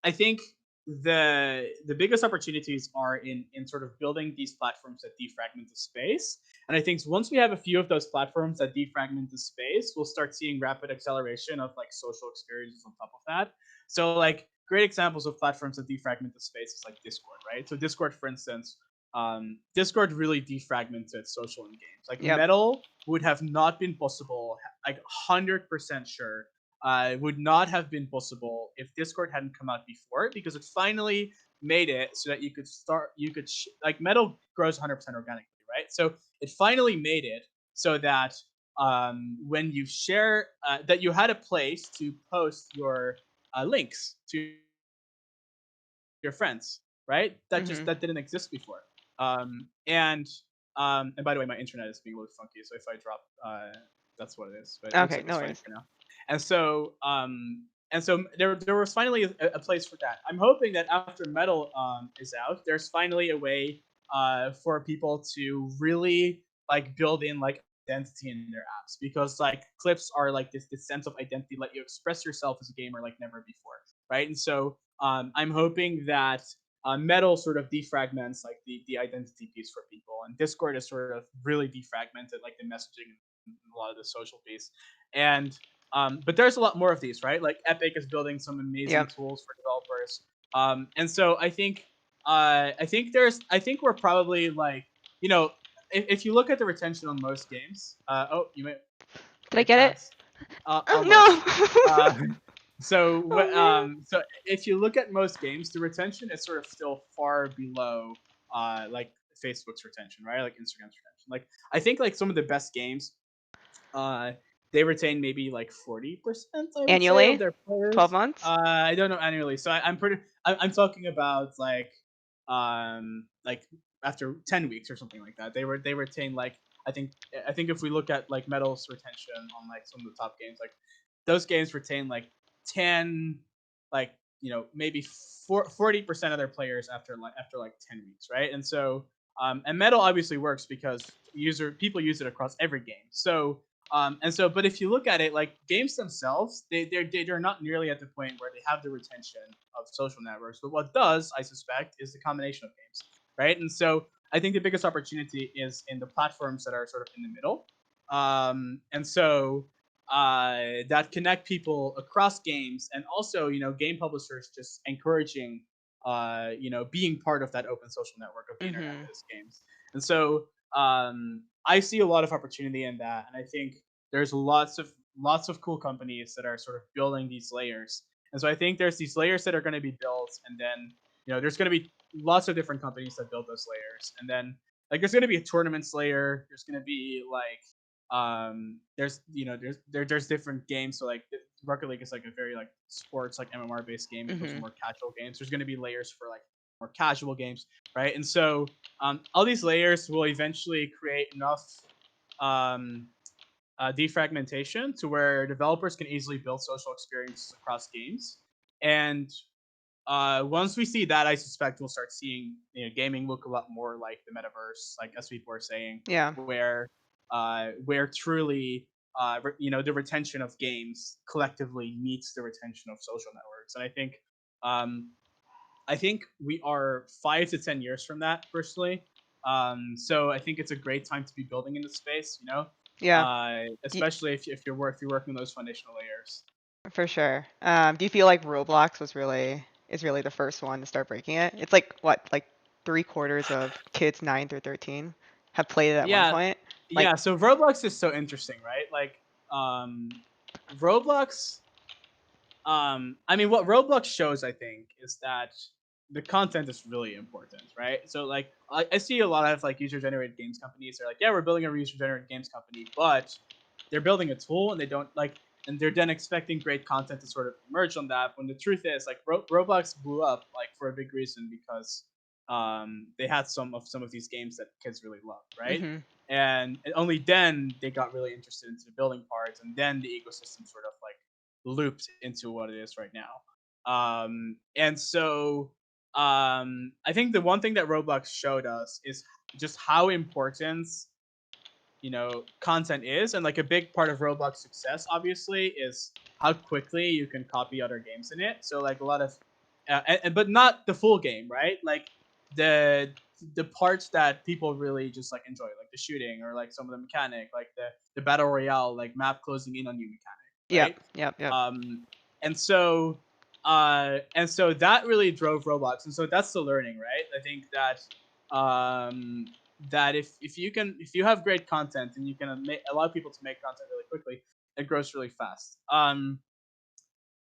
I think the biggest opportunities are in sort of building these platforms that defragment the space. And I think once we have a few of those platforms that defragment the space, we'll start seeing rapid acceleration of like social experiences on top of that. So like great examples of platforms that defragment the space is like Discord, right? So Discord, for instance, Discord really defragmented social in games. Like Yep. Metal would have not been possible, like 100% sure, would not have been possible if Discord hadn't come out before, because it finally made it so that like Metal grows 100% organically, right? So it finally made it so that when you share, that you had a place to post your links to your friends, right? Hmm. That didn't exist before. And by the way, my internet is being a little funky, so if I drop, that's what it is. But it looks Okay, like no it's fine worries. for now. And so there was finally a place for that. I'm hoping that after Metal is out, there's finally a way for people to really like build in like identity in their apps, because like clips are like this sense of identity, let you express yourself as a gamer like never before, right? And so I'm hoping that Metal sort of defragments like the identity piece for people, and Discord is sort of really defragmented like the messaging and a lot of the social piece. And but there's a lot more of these, right? Like Epic is building some amazing Yep. tools for developers, and so I think we're probably like, you know if you look at the retention on most games, oh, you may Did I wait get it? pass, Oh almost. no. Uh, so Oh man. so if you look at most games, the retention is sort of still far below like Facebook's retention, right? Like Instagram's retention. Like I think like some of the best games uh, they retain maybe like 40%, I would say, of Annually? their 12 players. months? I don't know annually, so I'm pretty. I'm talking about like after 10 weeks or something like that. They retain like I think if we look at like medals retention on like some of the top games, like those games retain like 10, like maybe 40% of their players after like 10 weeks, right? And so and metal obviously works because people use it across every game. So but if you look at it, like games themselves, they're not nearly at the point where they have the retention of social networks. But what does, I suspect, is the combination of games, right? And so I think the biggest opportunity is in the platforms that are sort of in the middle, and so that connect people across games, and also game publishers just encouraging being part of that open social network of the internet Mhm. as games. And so I see a lot of opportunity in that, and I think there's lots of cool companies that are sort of building these layers. And so I think there's these layers that are going to be built, and then there's going to be lots of different companies that build those layers, and then like there's going to be a tournaments layer. There's going to be like there's there's different games. So like Rocket League is like a very like sports like MMR based game. Those are Mhm. more casual games. There's going to be layers for like more casual games, right? And so all these layers will eventually create enough um, defragmentation to where developers can easily build social experiences across games. And once we see that, I suspect we'll start seeing gaming look a lot more like the metaverse, like as people are saying, Yeah. where truly the retention of games collectively meets the retention of social networks. And um, I think we are 5 to 10 years from that personally. So I think it's a great time to be building in the space, Yeah. Do especially if you're working those foundational layers. For sure. Do you feel like Roblox is really the first one to start breaking it? It's like what, like 3/4 of kids 9 through 13 have played it at one Yeah, point. Like, yeah. So Roblox is so interesting, right? Like, um, Roblox. I mean, what Roblox shows, I think, is that the content is really important, right? So, like, I see a lot of like user-generated games companies. They're like, yeah, we're building a user-generated games company, but they're building a tool, and they don't like, and they're then expecting great content to sort of emerge on that. When the truth is, like, Roblox blew up like for a big reason because they had some of these games that kids really loved, right? mhm. And only then they got really interested into the building parts, and then the ecosystem sort of like looped into what it is right now. And so I think the one thing that Roblox showed us is just how important content is, and like a big part of Roblox success obviously is how quickly you can copy other games in it. So like a lot of but not the full game, right? Like the the parts that people really just like enjoy, like the shooting or like some of the mechanic, like the battle royale, like map closing in on you mechanic, Yep, right? yep, yep. um and so that really drove Roblox, and so that's the learning, right? I think that if you have great content and you can allow people to make content really quickly, it grows really fast.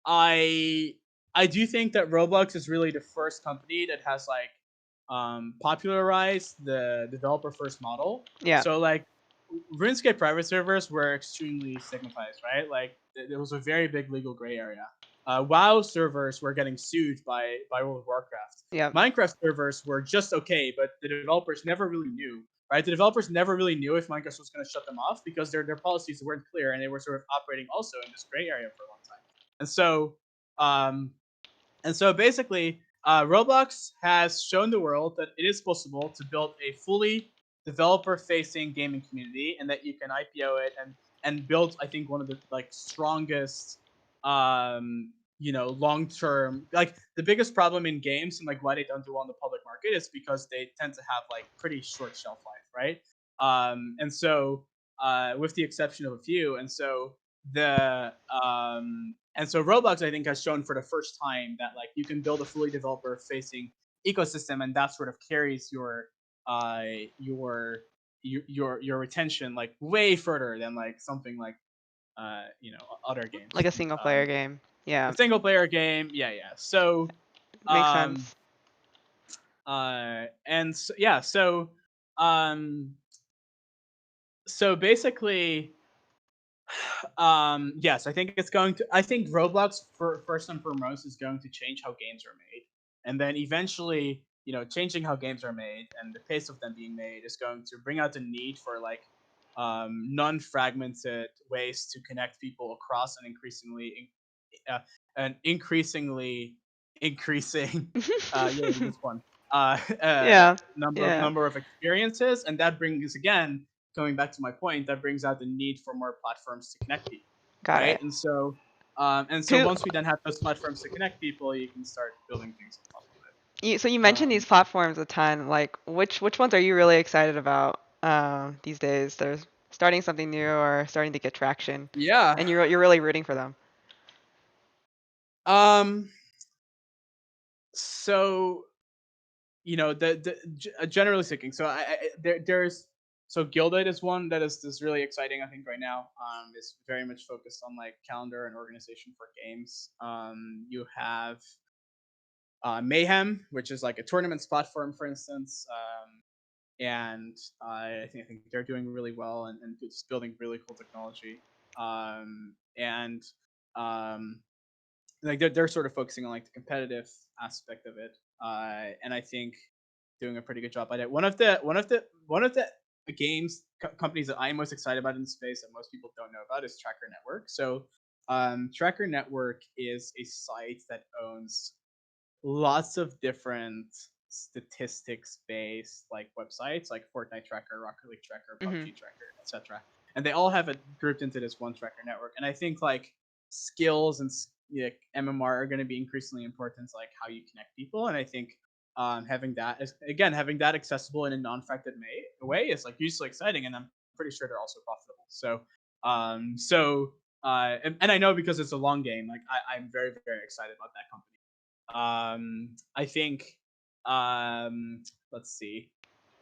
I I do think that Roblox is really the first company that has like popularized the developer first model. Yeah, So like RuneScape private servers were extremely stigmatized, right? Like there was a very big legal gray area. WoW servers were getting sued by World of Warcraft. yep, Minecraft servers were just okay, but the developers never really knew, right? The developers never really knew if Minecraft was going to shut them off because their policies weren't clear, and they were sort of operating also in this gray area for a long time. And so, um, basically, Roblox has shown the world that it is possible to build a fully developer-facing gaming community, and that you can IPO it and build, I think, one of the like strongest, long-term. Like the biggest problem in games and like why they don't do well in the public market is because they tend to have like pretty short shelf life, right? And so, with the exception of a few, the and so Roblox, I think, has shown for the first time that like you can build a fully developer facing ecosystem, and that sort of carries uh your your retention like way further than like something like other like games. a single player game. Yeah, A single player game, yeah. So makes um sense. and so, yeah, um so basically Yes, I think it's going to. I think Roblox, for first and foremost, is going to change how games are made, and then eventually, changing how games are made and the pace of them being made is going to bring out the need for like non-fragmented ways to connect people across an uh, increasingly increasing yeah, this one Yeah. Yeah. number of experiences, and that brings, again, going back to my point, that brings out the need for more platforms to connect people, Got right? it. And so Who once we then have those platforms to connect people, you can start building things on top so you of mentioned it. these platforms a ton. Like which ones are you really excited about these days? There's starting something new or starting to get traction, Yeah. and you're really rooting for them. Um. So generally speaking, so there's so Gilded is one that is really exciting. I think right now, is very much focused on like calendar and organization for games. You have Mayhem, which is like a tournaments platform, for instance. And I think they're doing really well, and just building really cool technology. And um, like they're sort of focusing on like the competitive aspect of it, and I think doing a pretty good job at it. One of the games companies that I'm most excited about in the space that most people don't know about is Tracker Network. So Tracker Network is a site that owns lots of different statistics based like websites like Fortnite Tracker, Rocket League Tracker, Mhm. PUBG Tracker, etc. And they all have it grouped into this one tracker network. And I think like skills and like MMR are going to be increasingly important to like how you connect people. And I think having that having that accessible in a non-fracted way is like usually exciting, and I'm pretty sure they're also profitable. And I know because it's a long game, like I'm very very excited about that company. I think, let's see.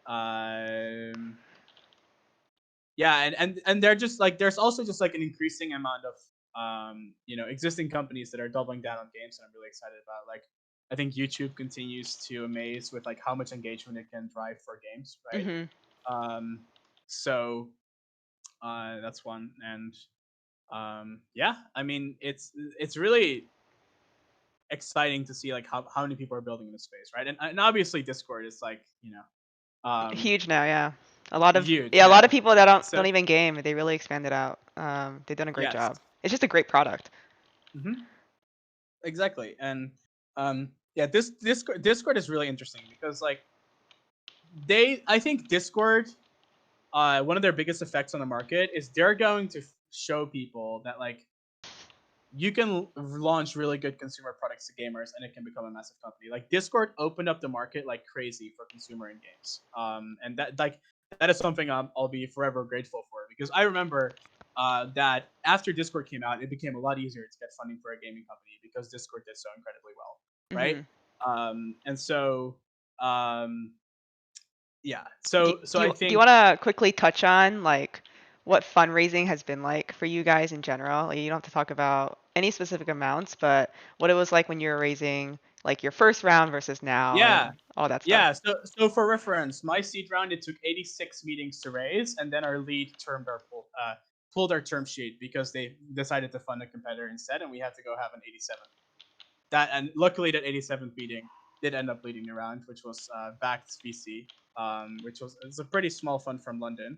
Um, yeah, and they're just like there's also just like an increasing amount of existing companies that are doubling down on games that I'm really excited about. Like I think YouTube continues to amaze with like how much engagement it can drive for games, right? Mhm. Um, so that's one, and yeah, I mean it's really exciting to see like how many people are building in the space, right? And obviously Discord is like Huge now, yeah. A huge, lot yeah. of people that don't So even game, they really expanded out. They've done a great yes, job. It's just a great product. exactly, and yeah, this Discord is really interesting because like I think Discord, one of their biggest effects on the market is they're going to show people that like you can launch really good consumer products to gamers and it can become a massive company. Like Discord opened up the market like crazy for consumer in games. And that is something I'll be forever grateful for, because I remember that after Discord came out, it became a lot easier to get funding for a gaming company because Discord did so incredibly well, right? Mhm. And so um, yeah, Do, so I do you think want to quickly touch on like what fundraising has been like for you guys in general? Like, you don't have to talk about any specific amounts, but what it was like when you were raising like your first round versus now yeah. and all that stuff. Yeah, so for reference, my seed round, it took 86 meetings to raise, and then our lead pulled our term sheet because they decided to fund a competitor instead, and we had to go have an 87th. And luckily that 87th meeting did end up leading the round, which was backed VC, which was it's a pretty small fund from London,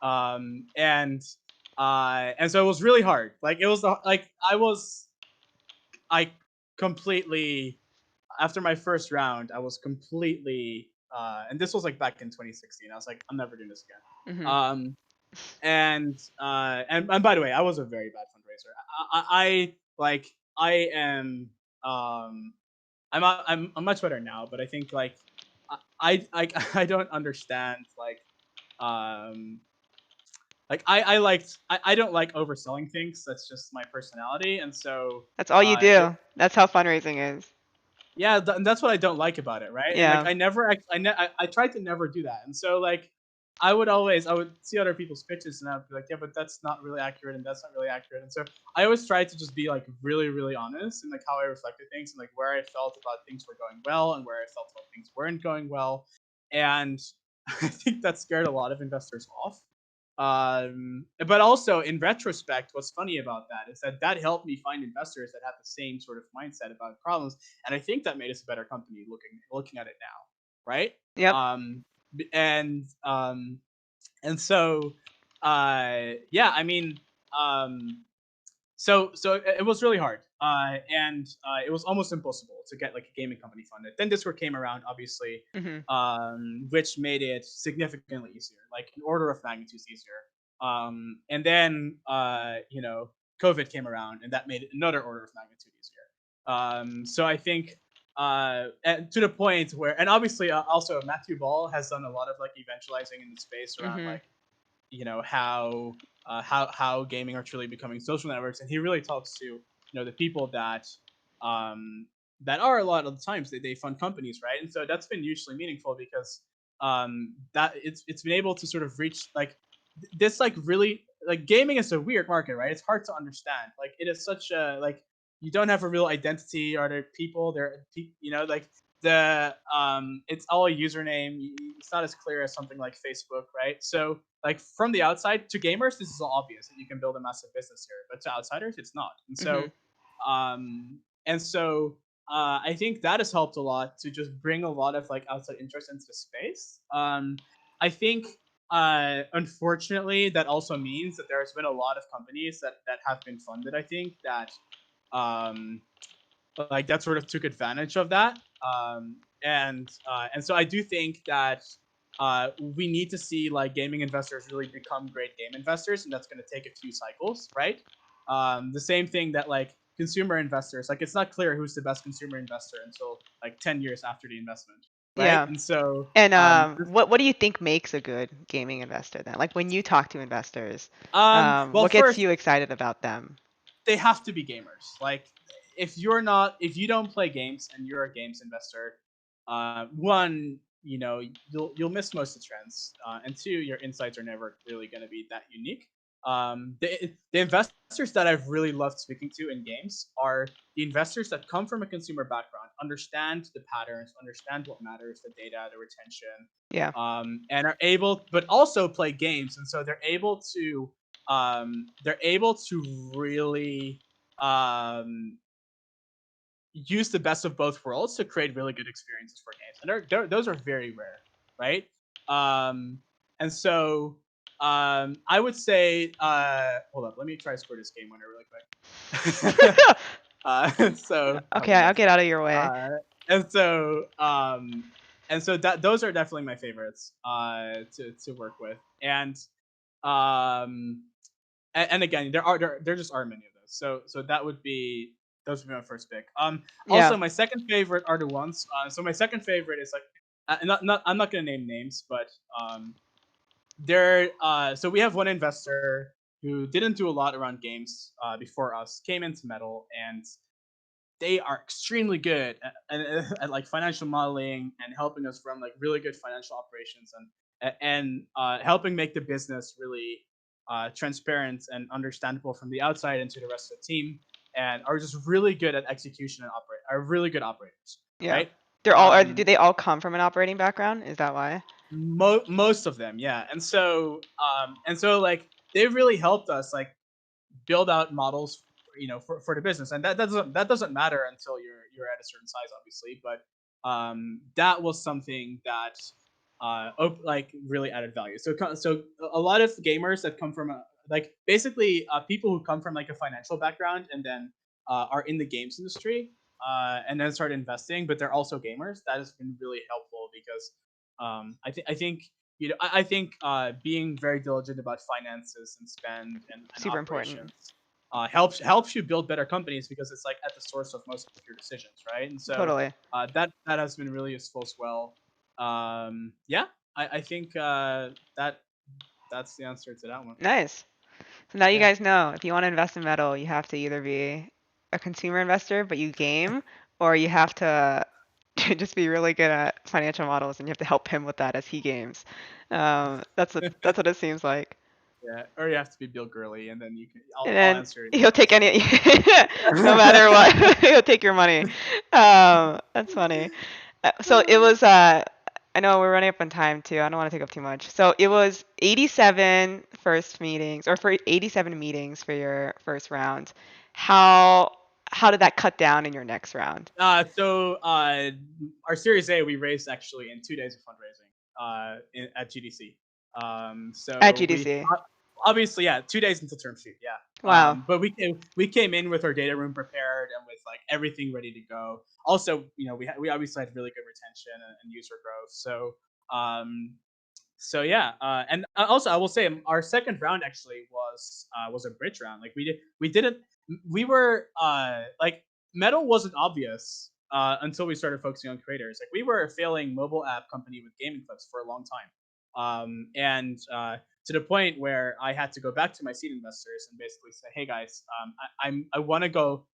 and so it was really hard. Like it was like I completely, after my first round, I was completely, and this was like back in 2016. I was like, I'm never doing this again. Mhm. And by the way, I was a very bad fundraiser. I am, I'm much better now, but I think like I don't understand um I don't like overselling things. That's just my personality, and so That's all you it, do. That's how fundraising is. yeah, and that's what I don't like about it, right? And like Yeah. I never, I tried to never do that, and so like I would see other people's pitches, and I'd be like, yeah, but that's not really accurate, and that's not really accurate, and so I always tried to just be like really, really honest in like how I reflected things and like where I felt about things were going well and where I felt about things weren't going well, and I think that scared a lot of investors off. But also in retrospect, what's funny about that is that that helped me find investors that had the same sort of mindset about problems, and I think that made us a better company looking at it now, right? Yep. Um, and so yeah, I mean, um, so it was really hard, and it was almost impossible to get like a gaming company funded. Then Discord came around, obviously, Mhm. which made it significantly easier, like an order of magnitude easier. And then COVID came around, and that made it another order of magnitude easier. So I think to the point where, and obviously also Matthew Ball has done a lot of like evangelizing in the space around Mhm. like how gaming are truly becoming social networks, and he really talks to the people um, that are a lot of the times they fund companies, right? And so that's been hugely meaningful because that it's been able to sort of reach like this like really like gaming is a weird market, right? It's hard to understand. Like it is such a like you don't have a real identity. Are there people there? Like it's all a username. It's not as clear as something like Facebook, right? So like from the outside to gamers, this is all obvious that you can build a massive business here, but to outsiders, it's not. And Mhm. so I think that has helped a lot to just bring a lot of like outside interest into the space. I think unfortunately that also means that there's been a lot of companies that have been funded. I think that um, like that sort of took advantage of that. And so I do think that we need to see like gaming investors really become great game investors, and that's going to take a few cycles, right? The same thing that like consumer investors, like it's not clear who's the best consumer investor until like 10 years after the investment, right? Yeah. And so And what do you think makes a good gaming investor then? Like when you talk to investors, well, what gets first you excited about them? they have to be gamers. Like if you don't play games and you're a games investor, one, you'll miss most of the trends, and two, your insights are never really going to be that unique. The investors that I've really loved speaking to in games are the investors that come from a consumer background, understand the patterns, understand what matters, the data, the retention, Yeah. and are able, but also play games, and so they're able to really um, use the best of both worlds to create really good experiences for games, and those are very rare, right? Um, and so I would say, hold up, let me try to score this game winner really quick. So that Okay, was I'll nice. get out of your way. Uh, and so that those are definitely my favorites to work with, um, and again, there just are many of those. So those would be my first pick. Yeah. Also my second favorite are the ones. So my second favorite is like, not I'm not gonna name names, but there. So we have one investor who didn't do a lot around games before us, came into metal, and they are extremely good at like financial modeling and helping us run like really good financial operations, and helping make the business really transparent and understandable from the outside and to the rest of the team, and are just really good at execution and operate are really good operators, Yeah. right? Do um, they all come from an operating background? Is that why? most of them, yeah. And so like they really helped us like build out models, for the business, and that doesn't matter until you're at a certain size, obviously. But that was something that like really added value. So a lot of gamers that come from like basically people who come from like a financial background and then are in the games industry, and then start investing, but they're also gamers. That has been really helpful because I think I think being very diligent about finances and spend and Super important. operations helps you build better companies because it's like at the source of most of your decisions, right? And so Totally. that has been really useful as well. Yeah, I think that's the answer to that one. Nice. So now you Yeah. guys know if you want to invest in metal, you have to either be a consumer investor, but you game, or you have to just be really good at financial models, and you have to help him with that as he games. That's what it seems like. Yeah, or you have to be Bill Gurley, and then you can. And I'll then answer he'll take yes. any, no matter what, he'll take your money. That's funny. So it was. I know we're running up on time too. I don't want to take up too much. So it was 87 first meetings, or for 87 meetings for your first round. How how did that cut down in your next round So our Series A we raised actually in 2 days of fundraising at GDC. at So we GDC? obviously, yeah, 2 days into term sheet, yeah. Wow. But we came in with our data room prepared and with like everything ready to go. Also, we obviously had really good retention and user growth. Um, yeah, and also I will say our second round actually was a bridge round. Like we didn't we were like metal wasn't obvious until we started focusing on creators. Like we were a failing mobile app company with gaming clips for a long time, and to the point where I had to go back to my seed investors and basically say, hey guys, I want to go.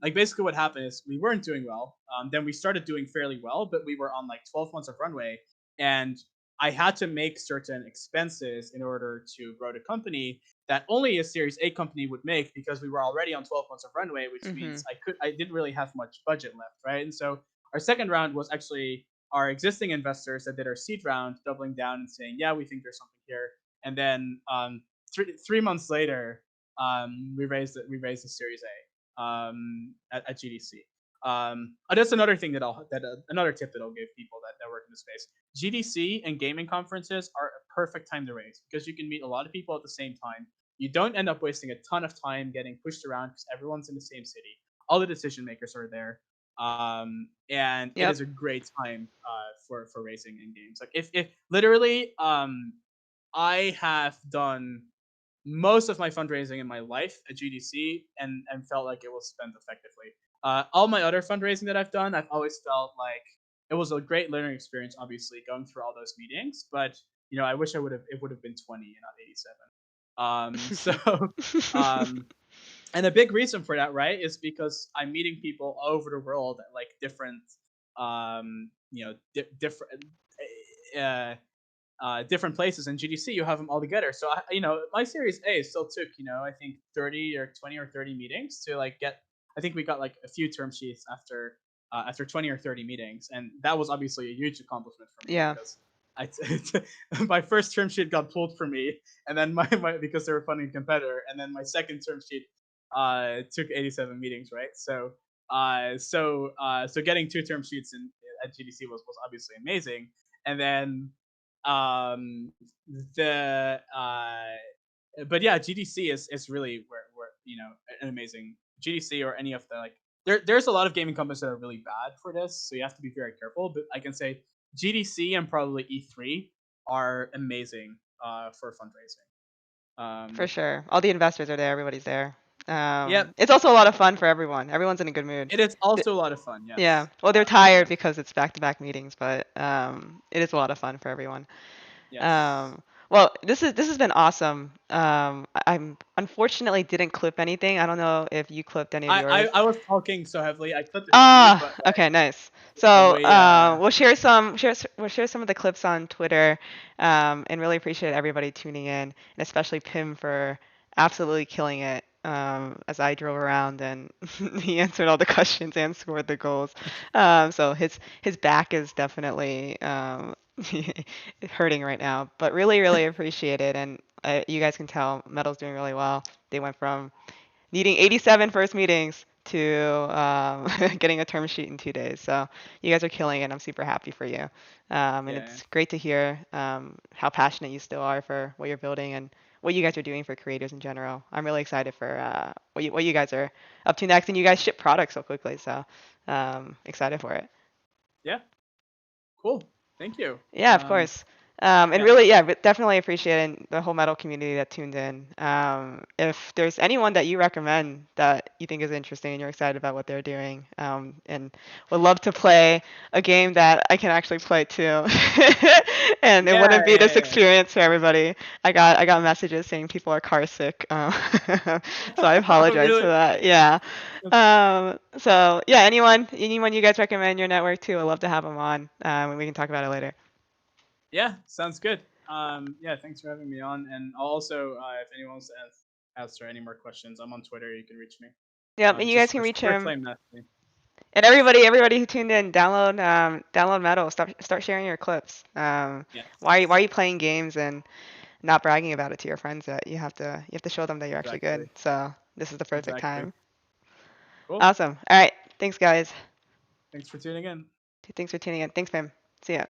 Like basically what happened is we weren't doing well. Then we started doing fairly well, but we were on like 12 months of runway, and I had to make certain expenses in order to grow the company that only a Series A company would make because we were already on 12 months of runway, which Mhm. means I didn't really have much budget left, right? And so our second round was actually our existing investors that did our seed round doubling down and saying, yeah, we think there's something here. And then 3 months later, we raised the Series A at GDC. That's another thing another tip that I'll give people that work in the space. GDC and gaming conferences are a perfect time to raise because you can meet a lot of people at the same time. You don't end up wasting a ton of time getting pushed around because everyone's in the same city. All the decision makers are there, and it Yep. is a great time for raising in games. Like if literally, I have done most of my fundraising in my life at GDC and felt like it was spent effectively. All my other fundraising that I've done, I've always felt like it was a great learning experience. Obviously, going through all those meetings, but I wish it would have been 20 and not 87. Um, and a big reason for that, right, is because I'm meeting people all over the world at like different, different. Uh, different places in GDC, you have them all together. So my Series A still took I think 30 or 20 or 30 meetings to like get. I think we got like a few term sheets after 20 or 30 meetings, and that was obviously a huge accomplishment for me Yeah. because my first term sheet got pulled for me, and then my because they were funding a competitor, and then my second term sheet took 87 meetings, right? So getting two term sheets at GDC was obviously amazing, and then um the but yeah, GDC is really where an amazing GDC or any of the like there's a lot of gaming companies that are really bad for this, so you have to be very careful. But I can say GDC and probably E3 are amazing for fundraising. For um sure. All the investors are there. Everybody's there. yep, It's also a lot of fun for everyone. Everyone's in a good mood. it is Th- also a lot of fun, Yeah. yes. Well, they're tired because it's back-to-back meetings, but it is a lot of fun for everyone. Yes. Well, this has been awesome. I'm unfortunately didn't clip anything. I don't know if you clipped any of I, I yours. I was talking so heavily I clipped a few, Ah, but okay, like nice. So we we'll share some of the clips on Twitter, and really appreciate everybody tuning in, and especially Pim for absolutely killing it. As I drove around and he answered all the questions and scored the goals. So his back is definitely hurting right now, but really appreciate it. And you guys can tell Metal's doing really well. They went from needing 87 first meetings to getting a term sheet in 2 days. So you guys are killing it. I'm super happy for you. And yeah it's great to hear how passionate you still are for what you're building and what you guys are doing for creators in general. I'm really excited for what you guys are up to next. And you guys ship products so quickly. So excited for it. yeah cool, thank you. Yeah, of course. And Yeah. really, yeah, but definitely appreciating the whole metal community that tuned in. If there's anyone that you recommend that you think is interesting and you're excited about what they're doing, and would love to play a game that I can actually play too, and it Yeah, wouldn't be this yeah, experience for everybody. I got messages saying people are car sick, so I yeah. apologize for Really? that. Yeah. So yeah, anyone you guys recommend in your network too, I'd love to have them on, and we can talk about it later. Yeah, sounds good. Yeah, thanks for having me on. And I'll also, if anyone wants to ask any more questions, I'm on Twitter. You can reach me. Yep, and you guys Just can reach for him. flame messaging. And everybody who tuned in, download Metal. Start sharing your clips. Yes, Why are you playing games and not bragging about it to your friends yet? You have to show them that you're actually good. exactly, So this is the perfect exactly. time. Cool. Awesome. All right. Thanks, guys. Thanks for tuning in. Thanks for tuning in. Thanks, Pim. See ya.